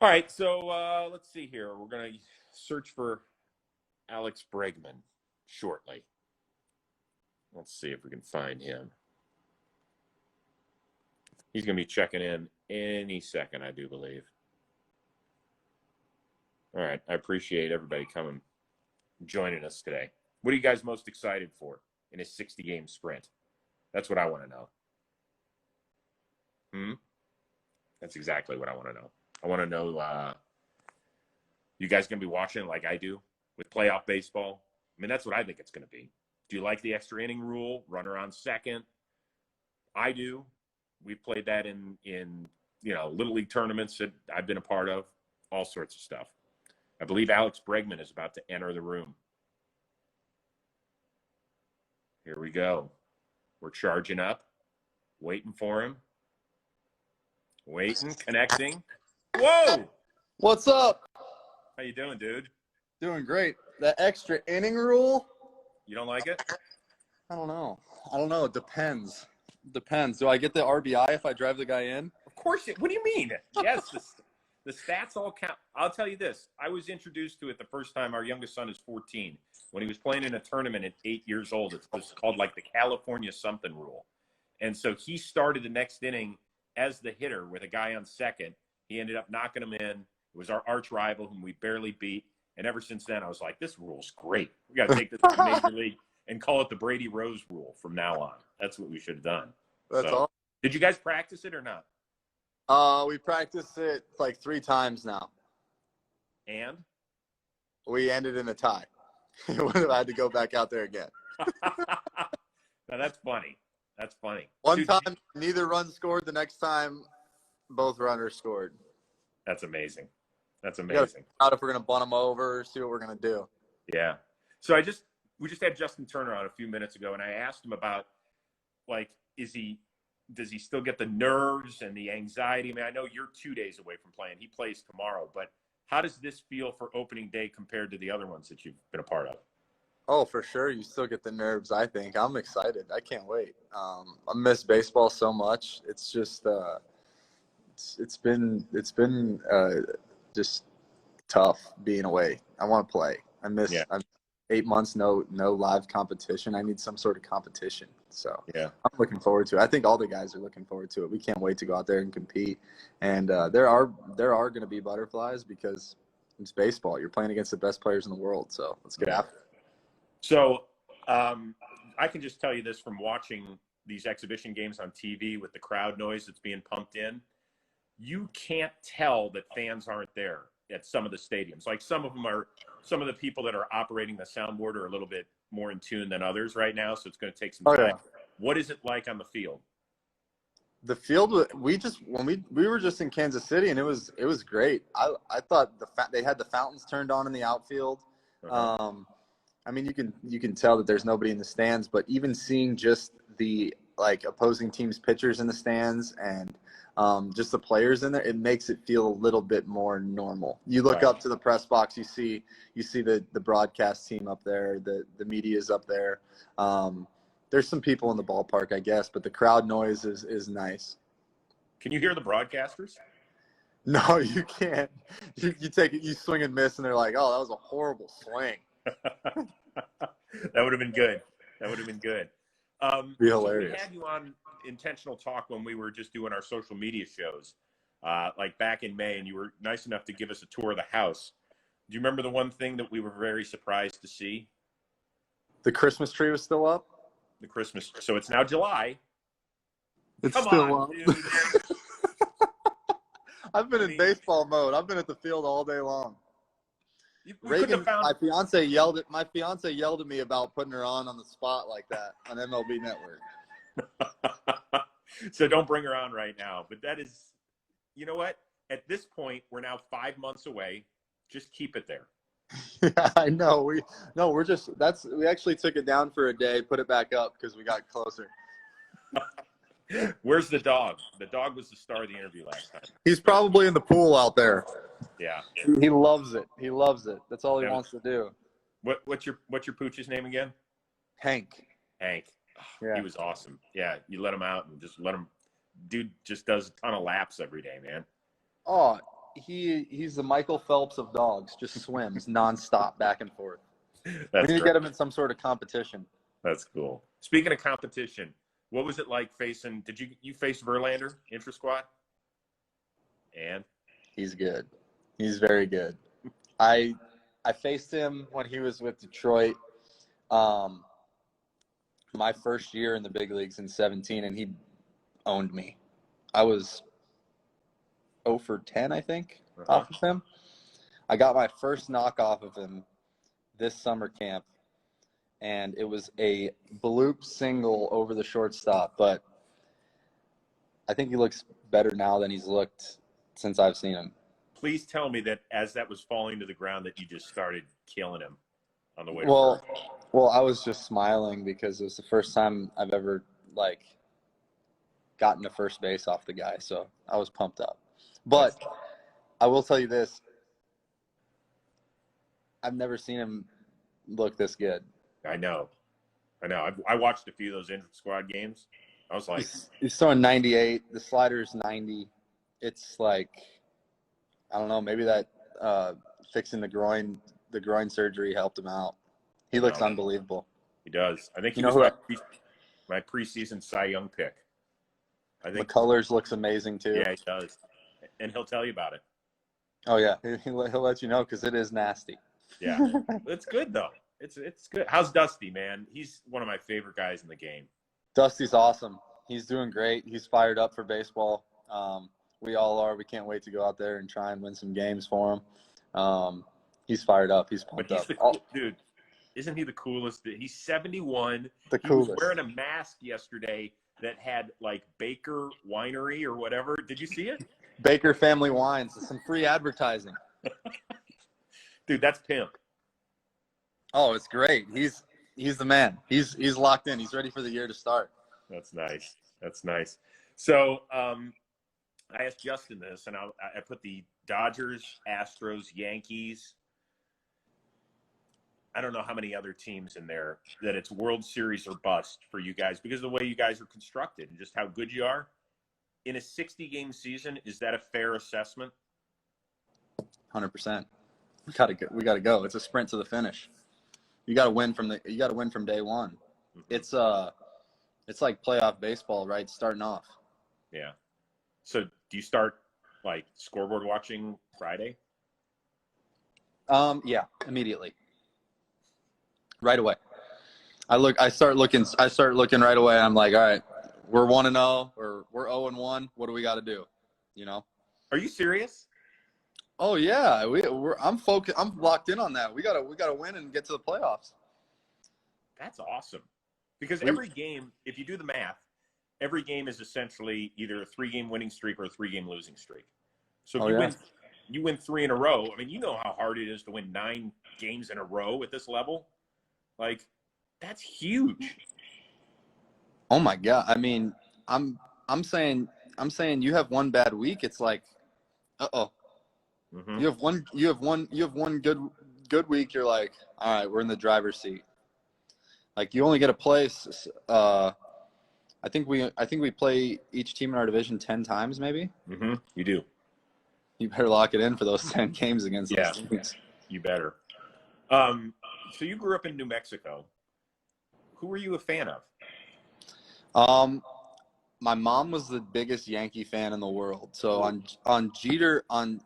All right, so let's see here. We're going to search for Alex Bregman shortly. Let's see if we can find him. He's going to be checking in any second, I do believe. All right, I appreciate everybody coming, joining us today. What are you guys most excited for in a 60-game sprint? That's what I want to know. That's exactly what I want to know. I want to know, you guys going to be watching like I do with playoff baseball? I mean, that's what I think it's going to be. Do you like the extra inning rule, runner on second? I do. We've played that in Little League tournaments that I've been a part of, all sorts of stuff. I believe Alex Bregman is about to enter the room. Here we go. We're charging up, waiting for him. Waiting, connecting. Whoa! What's up? How you doing, dude? Doing great. That extra inning rule? You don't like it? I don't know. It depends. Do I get the RBI if I drive the guy in? Of course. What do you mean? Yes, the stats all count. I'll tell you this. I was introduced to it the first time. Our youngest son is 14. When he was playing in a tournament at 8 years old, it's called like the California something rule. And so he started the next inning as the hitter with a guy on second. He ended up knocking him in. It was our arch rival whom we barely beat. And ever since then, I was like, this rule's great. We got to take this to the Major League and call it the Brady Rose rule from now on. That's what we should have done. That's all. Did you guys practice it or not? We practiced it like 3 times now. And? We ended in a tie. We would have had to go back out there again. Now, that's funny. That's funny. One time, neither run scored. The next time, both runners scored. That's amazing. That's We gotta amazing. figure out if we're going to bunt them over, see what we're going to do. Yeah. So we just had Justin Turner on a few minutes ago, and I asked him about, like, does he still get the nerves and the anxiety? I mean, I know you're 2 days away from playing. He plays tomorrow, but how does this feel for opening day compared to the other ones that you've been a part of? Oh, for sure. You still get the nerves, I think. I'm excited. I can't wait. I miss baseball so much. It's just it's been just tough being away. I want to play. I'm 8 months, no live competition. I need some sort of competition. So yeah, I'm looking forward to it. I think all the guys are looking forward to it. We can't wait to go out there and compete. And there are going to be butterflies because it's baseball. You're playing against the best players in the world. So let's get after it. So I can just tell you this from watching these exhibition games on TV with the crowd noise that's being pumped in. You can't tell that fans aren't there at some of the stadiums. Like some of the people that are operating the soundboard are a little bit more in tune than others right now. So it's going to take some time. Yeah. What is it like on the field? The field, when we were just in Kansas City, and it was great. I thought they had the fountains turned on in the outfield. Uh-huh. I mean, you can tell that there's nobody in the stands, but even seeing just the opposing teams' pitchers in the stands and just the players in there, it makes it feel a little bit more normal. You look up to the press box, you see the broadcast team up there, the media is up there. There's some people in the ballpark, I guess, but the crowd noise is nice. Can you hear the broadcasters? No, you can't. You take it, you swing and miss, and they're like, "Oh, that was a horrible swing." That would have been good. Be hilarious. So we had you on Intentional Talk when we were just doing our social media shows, like back in May, and you were nice enough to give us a tour of the house. Do you remember the one thing that we were very surprised to see? The Christmas tree was still up? The Christmas. So it's now July. It's Come still on, up. dude. I've been in baseball mode. I've been at the field all day long. Reagan, my fiance yelled at me about putting her on the spot like that on MLB Network. So don't bring her on right now. But that is, you know what? At this point, we're now 5 months away. Just keep it there. Yeah, I know. We actually took it down for a day, put it back up because we got closer. Where's the dog? The dog was the star of the interview last time. He's probably in the pool out there. Yeah. He loves it. That's all he wants to do. What's your pooch's name again? Hank. Hank. Yeah. He was awesome. Yeah, you let him out and just let him. Dude just does a ton of laps every day, man. Oh, he's the Michael Phelps of dogs. Just swims nonstop back and forth. That's We need to great. get him in some sort of competition. That's cool. Speaking of competition, what was it like facing? Did you face Verlander intra squad? And He's good. He's very good. I faced him when he was with Detroit. My first year in the big leagues in 17, and he owned me. I was 0 for 10, I think, off of him. I got my first knock off of him this summer camp, and it was a bloop single over the shortstop. But I think he looks better now than he's looked since I've seen him. Please tell me that as that was falling to the ground that you just started killing him on the way to first. Well, I was just smiling because it was the first time I've ever, gotten to first base off the guy. So I was pumped up. But I will tell you this. I've never seen him look this good. I know. I watched a few of those intra-squad games. I was like, He's throwing 98. The slider's 90. It's like, I don't know, maybe that fixing the groin surgery helped him out. He looks unbelievable. he does. I think he You know was who my preseason Cy Young pick. I think McCullers looks amazing too. Yeah, he does, and he'll tell you about it. Oh yeah, he'll let you know because it is nasty. Yeah, it's good though. It's good. How's Dusty, man? He's one of my favorite guys in the game. Dusty's awesome. He's doing great. He's fired up for baseball. We all are. We can't wait to go out there and try and win some games for him. He's fired up. He's pumped But he's up. the cool dude. Isn't he the coolest? He's 71. The He coolest. was wearing a mask yesterday that had like Baker Winery or whatever. Did you see it? Baker Family Wines. Some free advertising. Dude, that's pimp. Oh, it's great. He's the man. He's locked in. He's ready for the year to start. That's nice. So I asked Justin this, and I put the Dodgers, Astros, Yankees. I don't know how many other teams in there that it's World Series or bust for you guys because of the way you guys are constructed and just how good you are. In a 60-game season, is that a fair assessment? 100%. We gotta go. It's a sprint to the finish. You gotta win from day one. Mm-hmm. It's like playoff baseball, right? Starting off. Yeah. So do you start like scoreboard watching Friday? Yeah, immediately. Right away. I start looking right away. I'm like, all right, we're 1-0 or we're 0-1. What do we got to do? You know? Are you serious? Oh yeah, I'm focused. I'm locked in on that. We gotta win and get to the playoffs. That's awesome. Because every game, if you do the math, every game is essentially either a 3-game winning streak or a 3-game losing streak. So if you win 3 in a row, I mean, you know how hard it is to win 9 games in a row at this level. Like, that's huge. Oh my God. I mean, I'm saying you have one bad week. It's like, Mm-hmm. You have one good week. You're like, all right, we're in the driver's seat. Like you only get a place. I think we play each team in our division 10 times, maybe. Mm-hmm. You do. You better lock it in for those 10 games against those teams. You better. So you grew up in New Mexico. Who were you a fan of? My mom was the biggest Yankee fan in the world. So on Jeter on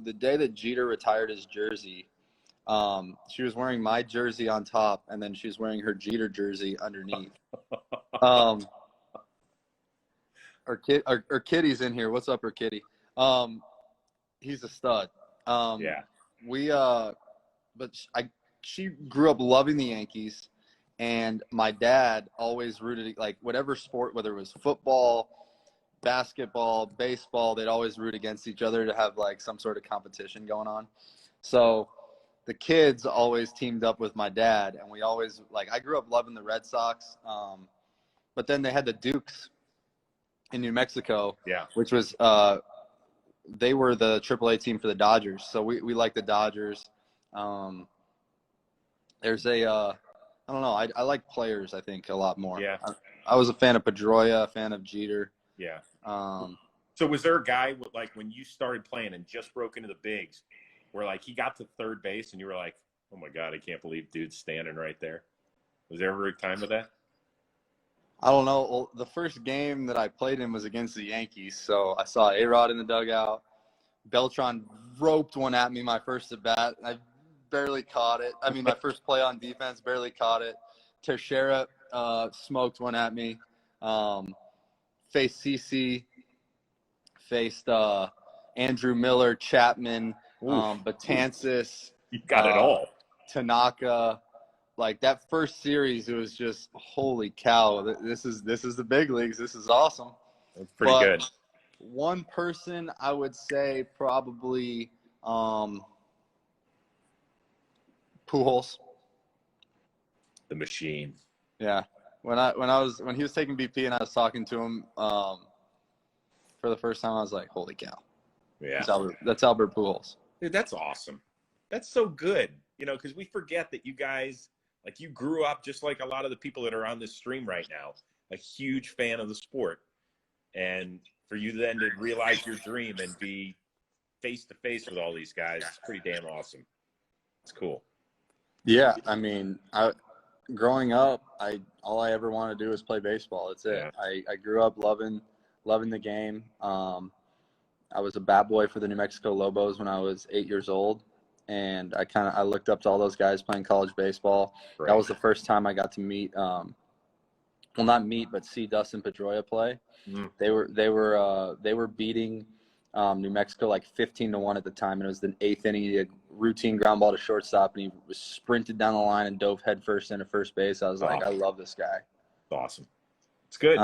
the day that Jeter retired his jersey, she was wearing my jersey on top, and then she was wearing her Jeter jersey underneath. Our Kitty's in here. What's up, our Kitty? He's a stud. She grew up loving the Yankees, and my dad always rooted, like whatever sport, whether it was football, basketball, baseball, they'd always root against each other to have like some sort of competition going on. So the kids always teamed up with my dad, and we always I grew up loving the Red Sox, but then they had the Dukes in New Mexico, which was they were the AAA team for the Dodgers. So we like the Dodgers. There's I don't know. I like players, I think, a lot more. Yeah. I was a fan of Pedroia, a fan of Jeter. Yeah. Um, So was there a guy with, like, when you started playing and just broke into the bigs, where like he got to third base and you were like, oh my God, I can't believe dude's standing right there? Was there ever a time of that? I don't know. Well, the first game that I played in was against the Yankees, so I saw A-Rod in the dugout. Beltran roped one at me my first at bat. I barely caught it. I mean, my first play on defense, barely caught it. Teixeira smoked one at me. Faced CC, faced Andrew Miller, Chapman, Betances, You got it all. Tanaka. Like that first series, it was just holy cow! This is the big leagues. This is awesome. That's pretty But good. one person I would say probably Pujols. The machine. Yeah. When he was taking BP and I was talking to him for the first time, I was like, holy cow. Yeah. That's Albert Pujols. Dude, that's awesome. That's so good. You know, because we forget that you guys, like, you grew up just like a lot of the people that are on this stream right now, a huge fan of the sport. And for you then to realize your dream and be face to face with all these guys, it's pretty damn awesome. It's cool. Yeah, I mean, growing up, all I ever wanted to do was play baseball. That's it. Yeah. I grew up loving the game. I was a bat boy for the New Mexico Lobos when I was 8 years old, and I looked up to all those guys playing college baseball. Right. That was the first time I got to meet, well, not meet, but see Dustin Pedroia play. Mm. They were beating New Mexico like 15-1 at the time, and it was the 8th inning. He had routine ground ball to shortstop, and he was sprinted down the line and dove headfirst into first base. I was like, I love this guy. It's awesome. It's good.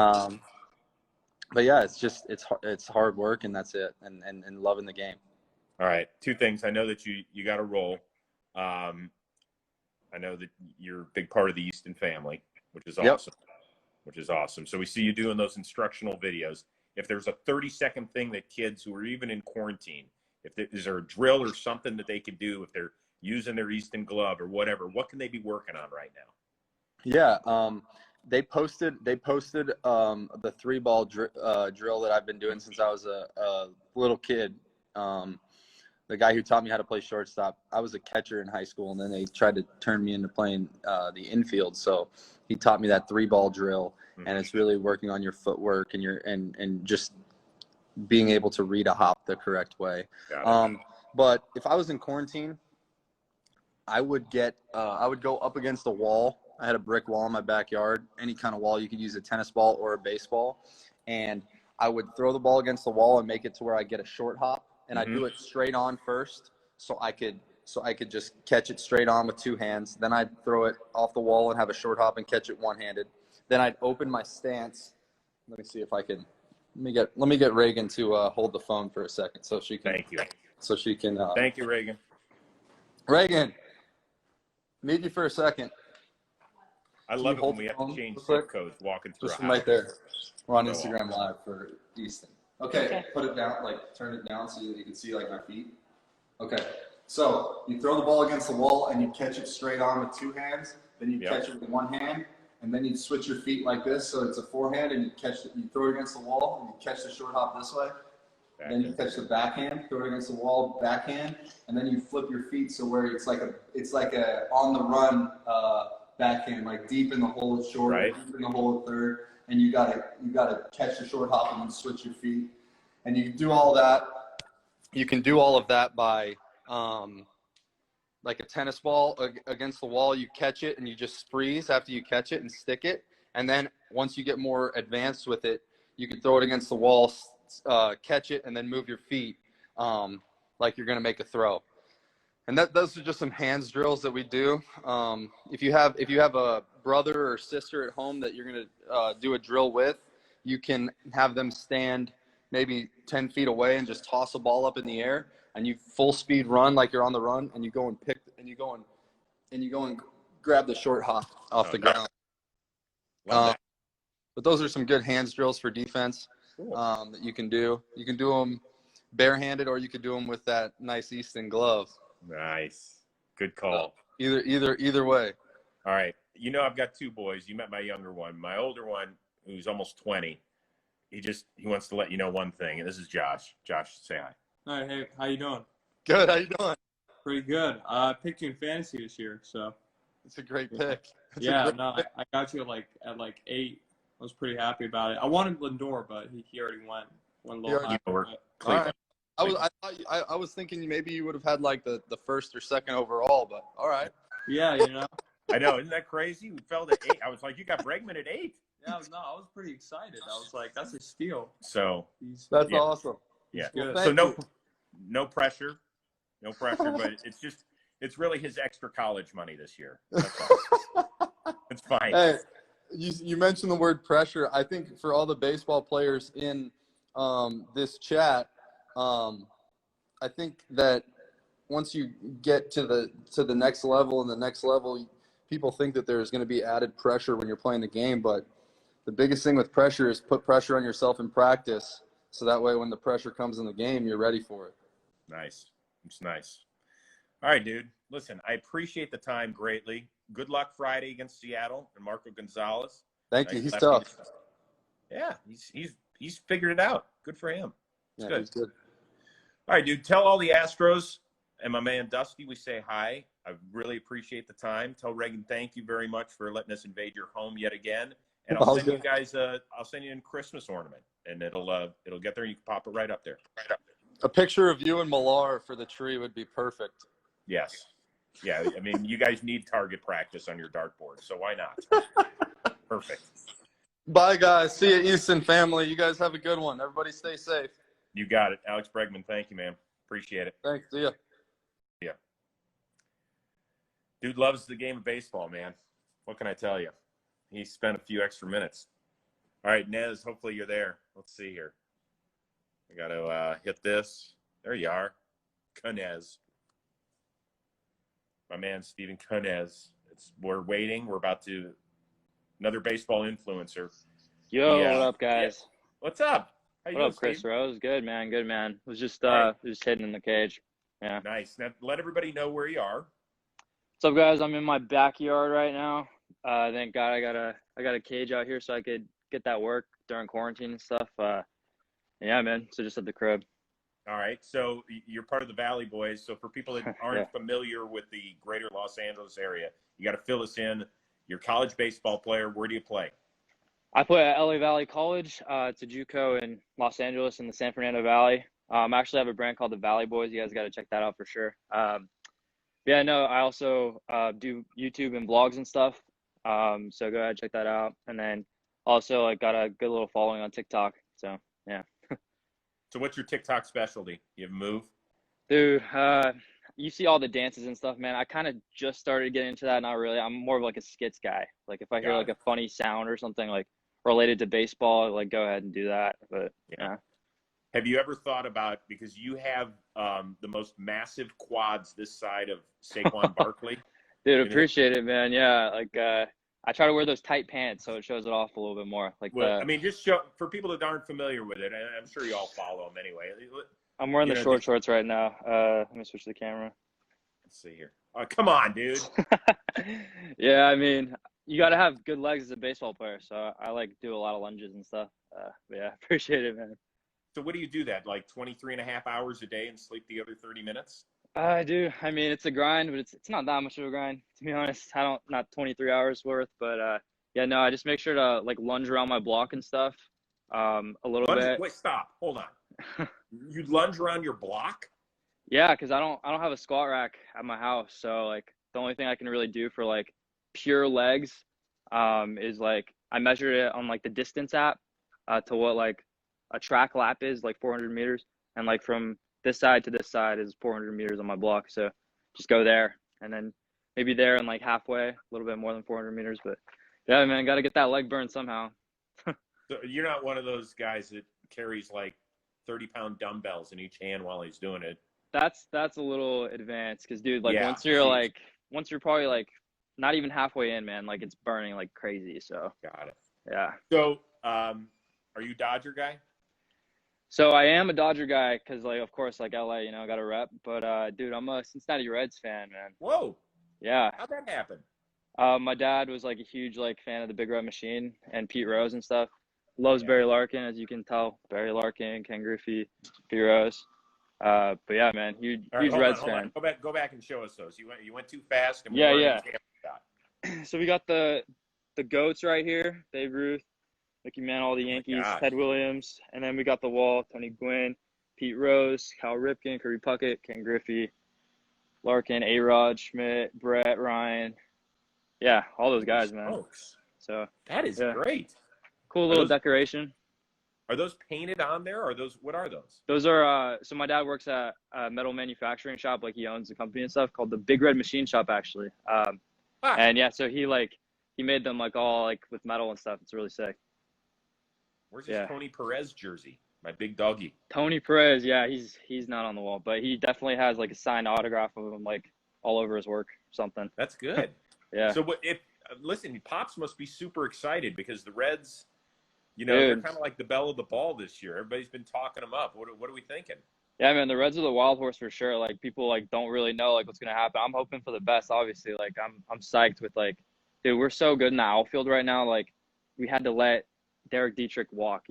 But yeah, it's hard work, and that's it, and loving the game. All right, two things. I know that you got to roll. I know that you're a big part of the Easton family, which is awesome. Yep. Which is awesome. So we see you doing those instructional videos. If there's a 30-second thing that kids who are even in quarantine, is there a drill or something that they could do if they're using their Easton glove or whatever, what can they be working on right now? Yeah, they posted the 3-ball drill that I've been doing since I was a little kid. The guy who taught me how to play shortstop, I was a catcher in high school, and then they tried to turn me into playing the infield. So he taught me that 3-ball drill, and it's really working on your footwork and just being able to read a hop the correct way. But if I was in quarantine, I would go up against a wall. I had a brick wall in my backyard, any kind of wall. You could use a tennis ball or a baseball. And I would throw the ball against the wall and make it to where I get a short hop. And I do it straight on first, so I could just catch it straight on with two hands. Then I'd throw it off the wall and have a short hop and catch it one-handed. Then I'd open my stance. Let me see if I can. Let me get Reagan to hold the phone for a second so she can. Thank you. So she can. Thank you, Reagan. Reagan, need you for a second. I love it when we have to change zip codes walking through Just a house. right there. We're on So Instagram Live for Easton. Okay, put it down, like turn it down so that you can see like my feet. Okay, so you throw the ball against the wall and you catch it straight on with two hands. Then you catch it with one hand, and then you switch your feet like this, so it's a forehand, and you catch it. You throw it against the wall, and you catch the short hop this way. Then you catch the backhand, throw it against the wall, backhand, and then you flip your feet so where it's like a on the run backhand, like deep in the hole at short, deep in the hole at third, and you gotta catch the short hop and then switch your feet, and you can do all that. You can do all of that by like a tennis ball against the wall. You catch it and you just freeze after you catch it and stick it, and then once you get more advanced with it, you can throw it against the wall, catch it, and then move your feet like you're gonna make a throw. And those are just some hands drills that we do. If you have a brother or sister at home that you're gonna do a drill with, you can have them stand maybe 10 feet away and just toss a ball up in the air, and you full speed run like you're on the run, and you go and grab the short hop off the ground. But those are some good hands drills for defense that you can do. You can do them barehanded, or you could do them with that nice Easton glove. Nice. Good call. Either way. All right. You know, I've got two boys. You met my younger one. My older one, who's almost 20, he wants to let you know one thing, and this is Josh. Josh, say hi. All right, hey, how you doing? Good. How you doing? Pretty good. I picked you in fantasy this year, so It's a great pick. I got you at 8. I was pretty happy about it. I wanted Lindor, but he already went a little high. Or All Cleveland. right. I was thinking maybe you would have had like the first or second overall, but all right. Yeah, you know. I know. Isn't that crazy? We fell to 8. I was like, you got Bregman at 8. Yeah, I was pretty excited. I was like, that's a steal. So That's yeah. awesome. Yeah. Good. Well, So thank you. no pressure, but it's really his extra college money this year. That's all. It's fine. Hey, you mentioned the word pressure. I think for all the baseball players in this chat, I think that once you get to the next level and the next level, people think that there's going to be added pressure when you're playing the game. But the biggest thing with pressure is put pressure on yourself in practice, so that way when the pressure comes in the game, you're ready for it. Nice. It's nice. All right, dude. Listen, I appreciate the time greatly. Good luck Friday against Seattle and Marco Gonzalez. Thank you. He's lefty. tough. Yeah, he's figured it out. Good for him. It's good. He's good. All right, dude. Tell all the Astros and my man Dusty we say hi. I really appreciate the time. Tell Reagan thank you very much for letting us invade your home yet again. And I'll send you guys I'll send you a Christmas ornament, and it'll get there. And you can pop it right up there. A picture of you and Millar for the tree would be perfect. Yes. Yeah. I mean, you guys need target practice on your dartboard, so why not? Perfect. Bye, guys. See you, Easton family. You guys have a good one. Everybody stay safe. You got it, Alex Bregman. Thank you, man. Appreciate it. Thanks. See ya. Yeah. Dude loves the game of baseball, man. What can I tell you? He spent a few extra minutes. All right, Nez, hopefully you're there. Let's see here. I got to hit this. There you are. Kunez. My man, Steven Kunez. We're waiting. We're about to – another baseball influencer. Yo, what up, guys? What's up? How you What doing, up, Chris Steve? Rose? Good, man. Good, man. Was just Right. just hidden in the cage. Yeah. Nice. Now, let everybody know where you are. What's up, guys? I'm in my backyard right now. Thank God I got a cage out here so I could get that work during quarantine and stuff. Yeah, man. So just at the crib. All right. So you're part of the Valley Boys. So for people that aren't Yeah. familiar with the greater Los Angeles area, you got to fill us in. You're a college baseball player. Where do you play? I play at LA Valley College. It's a JUCO in Los Angeles in the San Fernando Valley. I actually have a brand called the Valley Boys. You guys got to check that out for sure. Yeah, no, I also do YouTube and vlogs and stuff. So go ahead, check that out. And then also like got a good little following on TikTok. So yeah. So what's your TikTok specialty? You have a move? Dude, you see all the dances and stuff, man. I kind of just started getting into that. Not really. I'm more of like a skits guy. Like if I hear Got like a funny sound or something like related to baseball, like go ahead and do that. But yeah. Have you ever thought about, because you have the most massive quads this side of Saquon Barkley? Dude, appreciate it, man. Yeah, like I try to wear those tight pants so it shows it off a little bit more. Like Well, I mean, just show for people that aren't familiar with it, and I'm sure you all follow him anyway. I'm wearing the short shorts right now. Let me switch the camera. Let's see here. Oh, come on, dude. Yeah, I mean, you got to have good legs as a baseball player, so I like do a lot of lunges and stuff. But yeah, appreciate it, man. So what do you do that, like 23 and a half hours a day and sleep the other 30 minutes? I do. I mean, it's a grind, but it's not that much of a grind, to be honest. Not 23 hours worth, but yeah, no, I just make sure to like lunge around my block and stuff a little bit. Wait, stop. Hold on. You lunge around your block? Yeah, because I don't have a squat rack at my house, so like the only thing I can really do for like pure legs is like I measured it on like the distance app to what like a track lap is, like 400 meters, and like from this side to this side is 400 meters on my block. So just go there and then maybe there and like halfway, a little bit more than 400 meters. But yeah, man, got to get that leg burn somehow. So you're not one of those guys that carries like 30-pound dumbbells in each hand while he's doing it. That's a little advanced because, dude, like Yeah, once you're probably like not even halfway in, man, like it's burning like crazy. So Got it. yeah. So are you a Dodger guy? So I am a Dodger guy because, like, of course, like LA, got a rep. But dude, I'm a Cincinnati Reds fan, man. Whoa. Yeah. How'd that happen? My dad was like a huge like fan of the Big Red Machine and Pete Rose and stuff. Loves Yeah. Barry Larkin, as you can tell. Barry Larkin, Ken Griffey, Pete Rose. But yeah, man, huge All right, huge Reds fan. Go back and show us those. You went too fast, and we Yeah, weren't yeah. examining that. So we got the goats right here: Babe Ruth, Mickey Mantle, the Yankees, gosh. Ted Williams, and then we got the wall: Tony Gwynn, Pete Rose, Cal Ripken, Kirby Puckett, Ken Griffey, Larkin, A-Rod, Schmidt, Brett, Ryan. Yeah, all those guys, man. Smokes. So That is yeah, great. cool little decoration. Are those painted on there? Or what are those? Those are so my dad works at a metal manufacturing shop, like he owns a company and stuff called the Big Red Machine Shop, actually. And yeah, so he made them like all like with metal and stuff. It's really sick. Where's his Tony Perez jersey? My big doggy. Tony Perez, yeah, he's not on the wall, but he definitely has like a signed autograph of him like all over his work or something. That's good. Yeah. So listen, Pops must be super excited because the Reds, they're kind of like the belle of the ball this year. Everybody's been talking them up. What are we thinking? Yeah, man, the Reds are the wild horse for sure. Like people like don't really know like what's gonna happen. I'm hoping for the best, obviously. Like I'm psyched with like, dude, we're so good in the outfield right now. Like we had to let Derek Dietrich walk,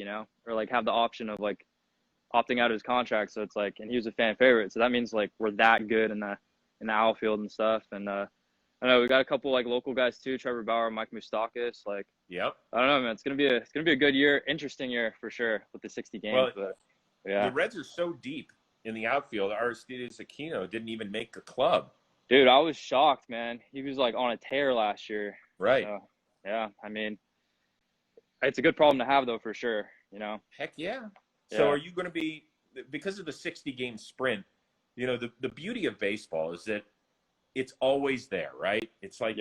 or like have the option of like opting out of his contract. So it's like, and he was a fan favorite. So that means like we're that good in the outfield and stuff. And I know we got a couple like local guys too, Trevor Bauer, Mike Moustakis. Like, yep. I don't know, man. It's gonna be a good year, interesting year for sure with the 60 games. Well, but yeah, the Reds are so deep in the outfield. Aristides Aquino didn't even make the club. Dude, I was shocked, man. He was like on a tear last year. Right. So, yeah, I mean, it's a good problem to have though, for sure. Heck yeah. Yeah. So are you going to be, because of the 60-game sprint, the beauty of baseball is that it's always there, right? It's like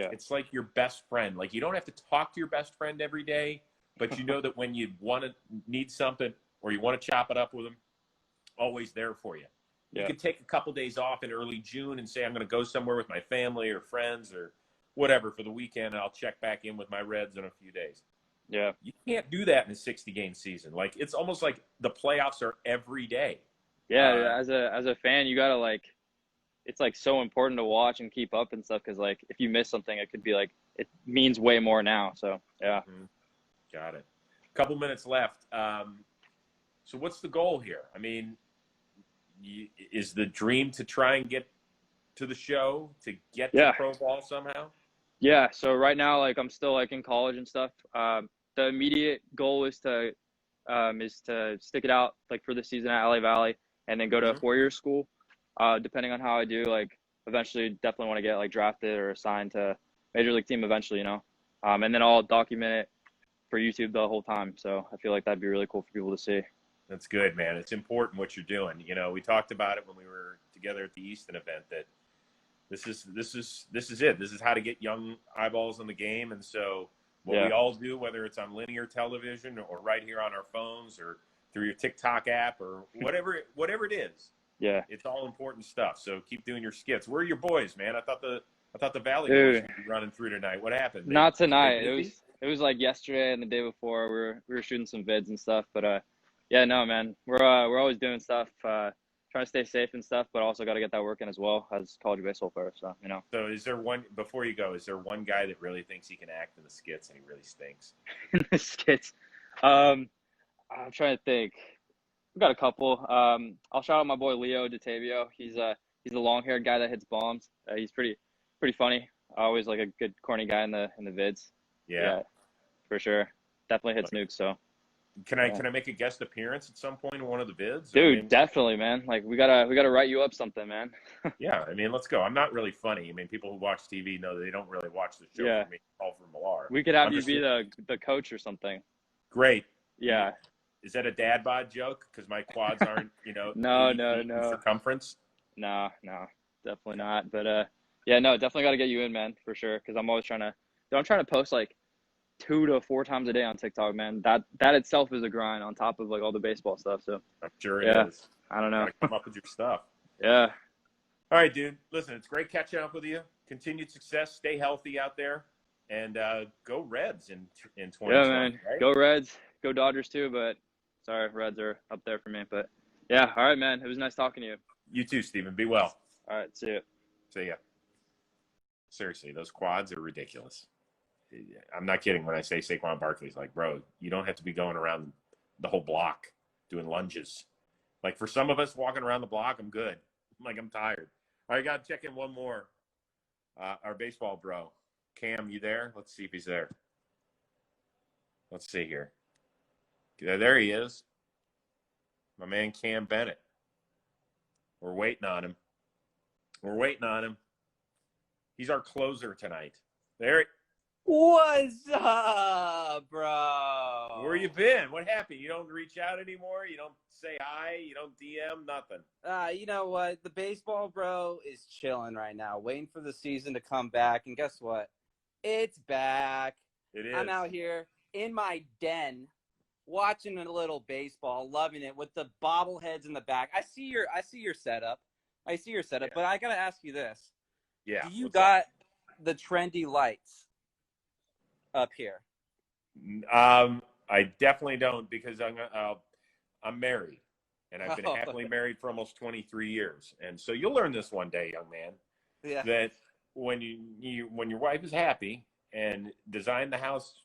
your best friend. Like you don't have to talk to your best friend every day, but you know that when you need something or you want to chop it up with them, always there for you. You can take a couple days off in early June and say, I'm going to go somewhere with my family or friends or whatever for the weekend, and I'll check back in with my Reds in a few days. Yeah. You can't do that in a 60-game season. Like it's almost like the playoffs are every day. Yeah, as a fan, you gotta like, it's like so important to watch and keep up and stuff because like if you miss something, it could be like it means way more now. So yeah. Mm-hmm. Got it. A couple minutes left. So what's the goal here? I mean, is the dream to try and get to the show, to get to pro ball somehow? Yeah. So right now, like I'm still like in college and stuff. The immediate goal is to stick it out like for the season at LA Valley and then go to a 4-year school. Depending on how I do, like eventually definitely want to get like drafted or assigned to major league team eventually, and then I'll document it for YouTube the whole time. So I feel like that'd be really cool for people to see. That's good, man. It's important what you're doing. We talked about it when we were together at the Easton event that this is it. This is how to get young eyeballs on the game. And so what we all do, whether it's on linear television or right here on our phones or through your TikTok app or whatever it is. Yeah. It's all important stuff. So keep doing your skits. Where are your boys, man? I thought the Valley boys would be running through tonight. What happened? Not tonight. It was like yesterday and the day before. We were shooting some vids and stuff, but yeah, no, man. We're always doing stuff, trying to stay safe and stuff, but also got to get that work in as well as college baseball player. So So is there one before you go? Is there one guy that really thinks he can act in the skits and he really stinks? In the skits, I'm trying to think. We've got a couple. I'll shout out my boy Leo DeTavio. He's a long-haired guy that hits bombs. He's pretty funny. Always like a good corny guy in the vids. Yeah, for sure. Definitely hits nukes. So can I make a guest appearance at some point in one of the vids? Dude, definitely, man. Like we gotta write you up something, man. Yeah, I mean, let's go. I'm not really funny. I mean, people who watch TV know that they don't really watch the show for me. All for Millar. We could have you be the coach or something. Great. Yeah. Is that a dad bod joke? Because my quads aren't, no. circumference. No, definitely not. But yeah, no, definitely got to get you in, man, for sure. Because I'm always trying to post like 2 to 4 times a day on TikTok, man. That itself is a grind on top of like all the baseball stuff. So I'm sure it is. I don't know. Gotta come up with your stuff. Yeah. All right, dude. Listen, it's great catching up with you. Continued success. Stay healthy out there, and go Reds in 2020. Yeah, man. Right? Go Reds. Go Dodgers too, but. Sorry, Reds are up there for me. But, yeah, all right, man. It was nice talking to you. You too, Steven. Be well. All right, see you. See ya. Seriously, those quads are ridiculous. I'm not kidding when I say Saquon Barkley's like, bro, you don't have to be going around the whole block doing lunges. Like for some of us walking around the block, I'm good. I'm tired. All right, got to check in one more. Our baseball bro, Cam, you there? Let's see if he's there. Let's see here. There he is. My man Cam Bennett. We're waiting on him. He's our closer tonight. There. What's up, bro? Where you been? What happened? You don't reach out anymore? You don't say hi? You don't DM? Nothing? You know what? The baseball bro is chilling right now, waiting for the season to come back. And guess what? It's back. It is. I'm out here in my den watching a little baseball, loving it with the bobbleheads in the back. I see your setup. Yeah. But I gotta ask you this. Yeah. Do you got the trendy lights up here? I definitely don't because I'm married, and I've been happily married for almost 23 years. And so you'll learn this one day, young man. Yeah. That when when your wife is happy and design the house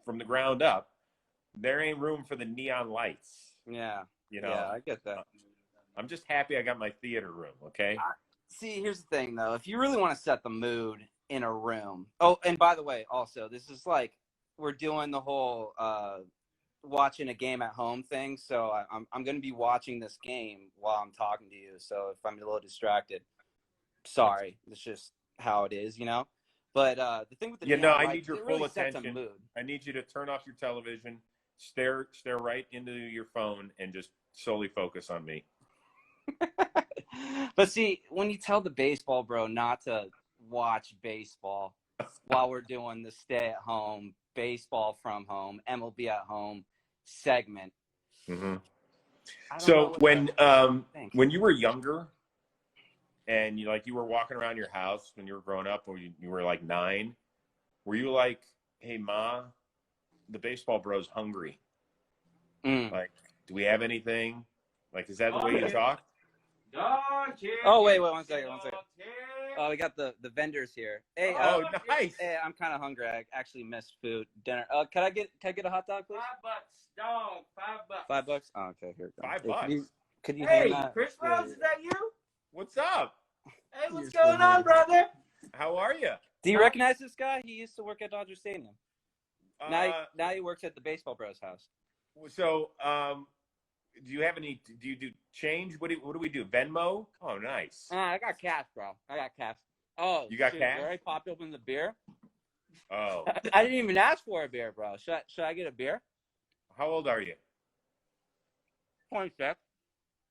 from the ground up, there ain't room for the neon lights. Yeah. Yeah, I get that. I'm just happy I got my theater room. Okay. See, here's the thing, though. If you really want to set the mood in a room. Oh, and by the way, also, this is like we're doing the whole watching a game at home thing. So I'm going to be watching this game while I'm talking to you. So if I'm a little distracted, sorry. It's just how it is, But the thing with the neon I lights, need your it full really sets a attention. mood. I need you to turn off your television, stare right into your phone, and just solely focus on me. But see, when you tell the baseball bro not to watch baseball while we're doing the stay-at-home, baseball from home, MLB at home segment. Mm-hmm. I don't know So what when you were younger and you were walking around your house when you were growing up, or you were like 9, were you like, hey Ma, the baseball bro's hungry? Like, do we have anything? Like, is that the way you talk? Oh, wait, one second. Oh, we got the vendors here. Hey, nice. Hey, I'm kind of hungry. I actually missed food dinner. Can I get a hot dog, please? $5, dog. $5. $5? Oh, okay, here it goes. $5. Could you Hey, hand that? Chris Rose, is that you? What's up? Hey, what's going on, brother? How are you? Do you recognize this guy? He used to work at Dodger Stadium. Now he works at the Baseball Bros house. So, do you have any? Do you do change? What do we do? Venmo? Oh, nice. I got cash, bro. I got cash. Oh, You got cash? Already popped open the beer. Oh, I didn't even ask for a beer, bro. Should I get a beer? how old are you? 26.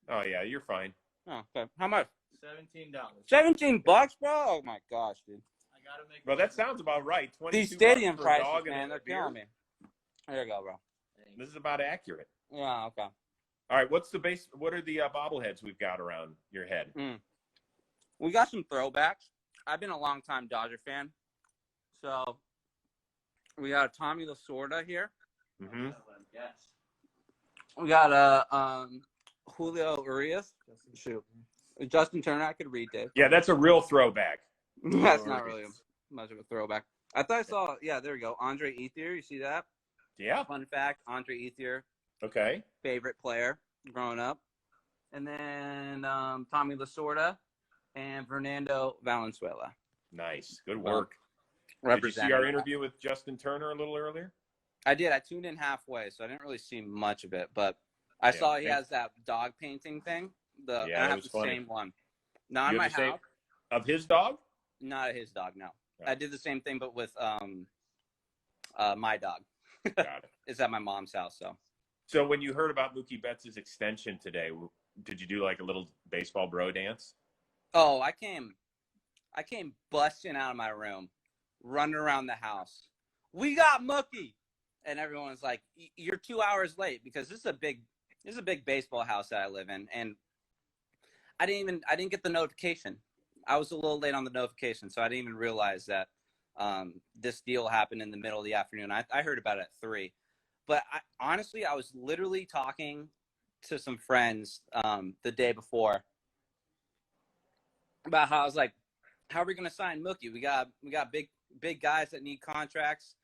Oh yeah, you're fine. Oh, okay. How much? $17. $17, bro. Oh my gosh, dude. I gotta make. Well, that sounds about right. These $22 stadium for a prices, dog and man, a they're beer? killing me. There you go, bro. This is about accurate. Yeah, okay. All right, what are the bobbleheads we've got around your head? We got some throwbacks. I've been a long-time Dodger fan. So, we got Tommy Lasorda here. Mm-hmm. Yes. We got Julio Urias. Shoot. Justin Turner, I could read, Dave. Yeah, that's a real throwback. That's not really much of a throwback. I thought I saw, there we go. Andre Ethier, you see that? Yeah. Fun fact, Andre Ethier, Okay. favorite player growing up. And then Tommy Lasorda and Fernando Valenzuela. Nice. Good work. Did you see Representing. our interview with Justin Turner a little earlier? I did. I tuned in halfway, so I didn't really see much of it. But I saw he has that dog painting thing. I have the same one. Not in my house. Of his dog? Not his dog, no. Oh. I did the same thing, but with my dog. Got it. It's at my mom's house, so. So when you heard about Mookie Betts' extension today, did you do like a little baseball bro dance? Oh, I came busting out of my room, running around the house. We got Mookie, and everyone's like, "You're 2 hours late," because this is a big baseball house that I live in, and I didn't get the notification. I was a little late on the notification, so I didn't even realize that this deal happened in the middle of the afternoon. I heard about it at 3. But honestly, I was literally talking to some friends the day before about how I was like, how are we going to sign Mookie? We got big guys that need contracts.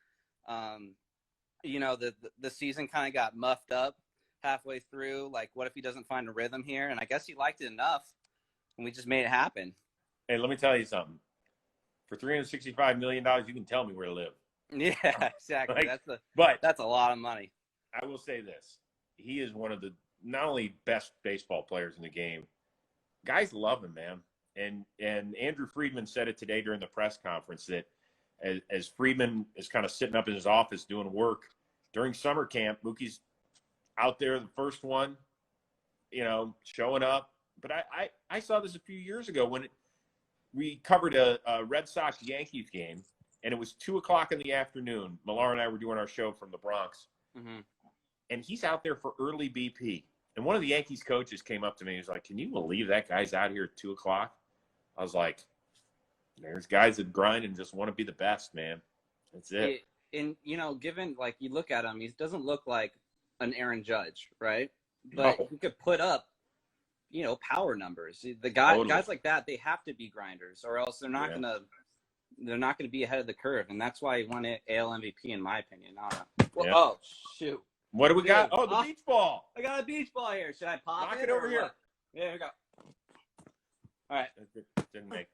The season kind of got muffed up halfway through. Like, what if he doesn't find a rhythm here? And I guess he liked it enough, and we just made it happen. Hey, let me tell you something. For $365 million, you can tell me where to live. Yeah, exactly. That's a lot of money. I will say this. He is one of the not only best baseball players in the game. Guys love him, man. And Andrew Friedman said it today during the press conference that as Friedman is kind of sitting up in his office doing work during summer camp, Mookie's out there, the first one, showing up. But I saw this a few years ago when we covered a Red Sox-Yankees game, and it was 2:00 in the afternoon. Millar and I were doing our show from the Bronx. Mm-hmm. And he's out there for early BP. And one of the Yankees coaches came up to me and was like, "Can you believe that guy's out here at 2:00?" I was like, there's guys that grind and just want to be the best, man. That's it. Given, like, you look at him, he doesn't look like an Aaron Judge, right? But he could put up, power numbers. Guys like that, they have to be grinders, or else they're not gonna be ahead of the curve. And that's why he won AL MVP, in my opinion. Oh, shoot. What do we got? Oh, the beach ball. I got a beach ball here. Should I pop Knock it over here. Yeah, here we go. All right. Didn't make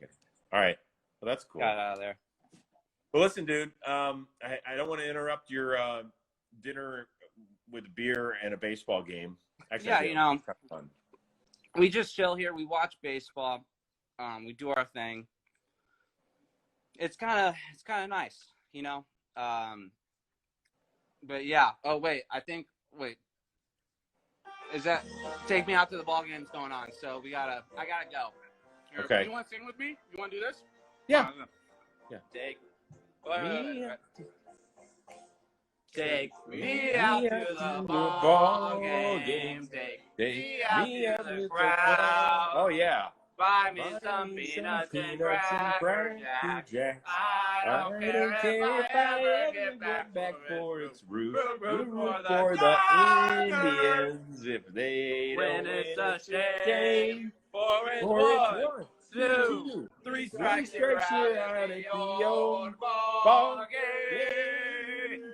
it. All right. Well, that's cool. Got it out of there. Well, listen, dude. I don't want to interrupt your dinner with a beer and a baseball game. Actually, yeah, fun. We just chill here. We watch baseball. We do our thing. It's kind of nice, But yeah. Oh wait, is that take me out to the ball game's going on? So I gotta go. Here, okay. You want to sing with me? You want to do this? Yeah. Yeah. Take me out to the ball game. Take me out to the crowd. Oh yeah. Buy me some peanuts and cracker jack. I don't care if I ever get back for its root. Root for the Indians if they when don't it's a shame. For it's 1, 2, 3 strikes you're out at the old ball game.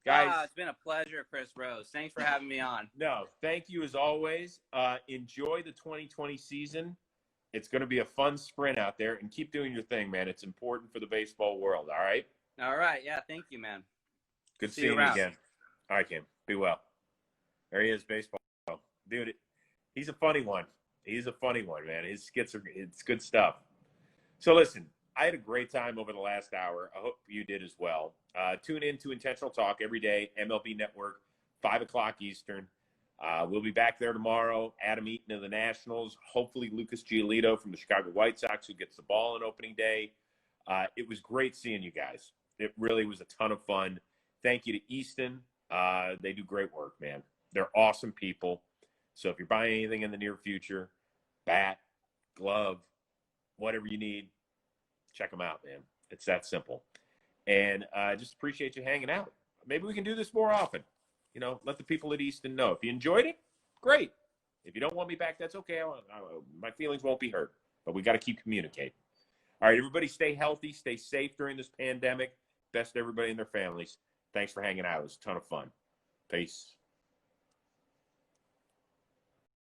Guys, it's been a pleasure, Chris Rose. Thanks for having me on. No, thank you as always. Enjoy the 2020 season. It's going to be a fun sprint out there, and keep doing your thing, man. It's important for the baseball world, all right? All right. Yeah, thank you, man. Good seeing you again. All right, Kim. Be well. There he is, baseball. Dude, he's a funny one. He's a funny one, man. His skits it's good stuff. So listen, I had a great time over the last hour. I hope you did as well. Tune in to Intentional Talk every day, MLB Network, 5:00 Eastern. We'll be back there tomorrow. Adam Eaton of the Nationals. Hopefully Lucas Giolito from the Chicago White Sox, who gets the ball on opening day. It was great seeing you guys. It really was a ton of fun. Thank you to Easton. They do great work, man. They're awesome people. So if you're buying anything in the near future, bat, glove, whatever you need, check them out, man. It's that simple. And I just appreciate you hanging out. Maybe we can do this more often. Let the people at Easton know. If you enjoyed it, great. If you don't want me back, that's okay. My feelings won't be hurt. But we got to keep communicating. All right, everybody stay healthy, stay safe during this pandemic. Best to everybody and their families. Thanks for hanging out. It was a ton of fun. Peace.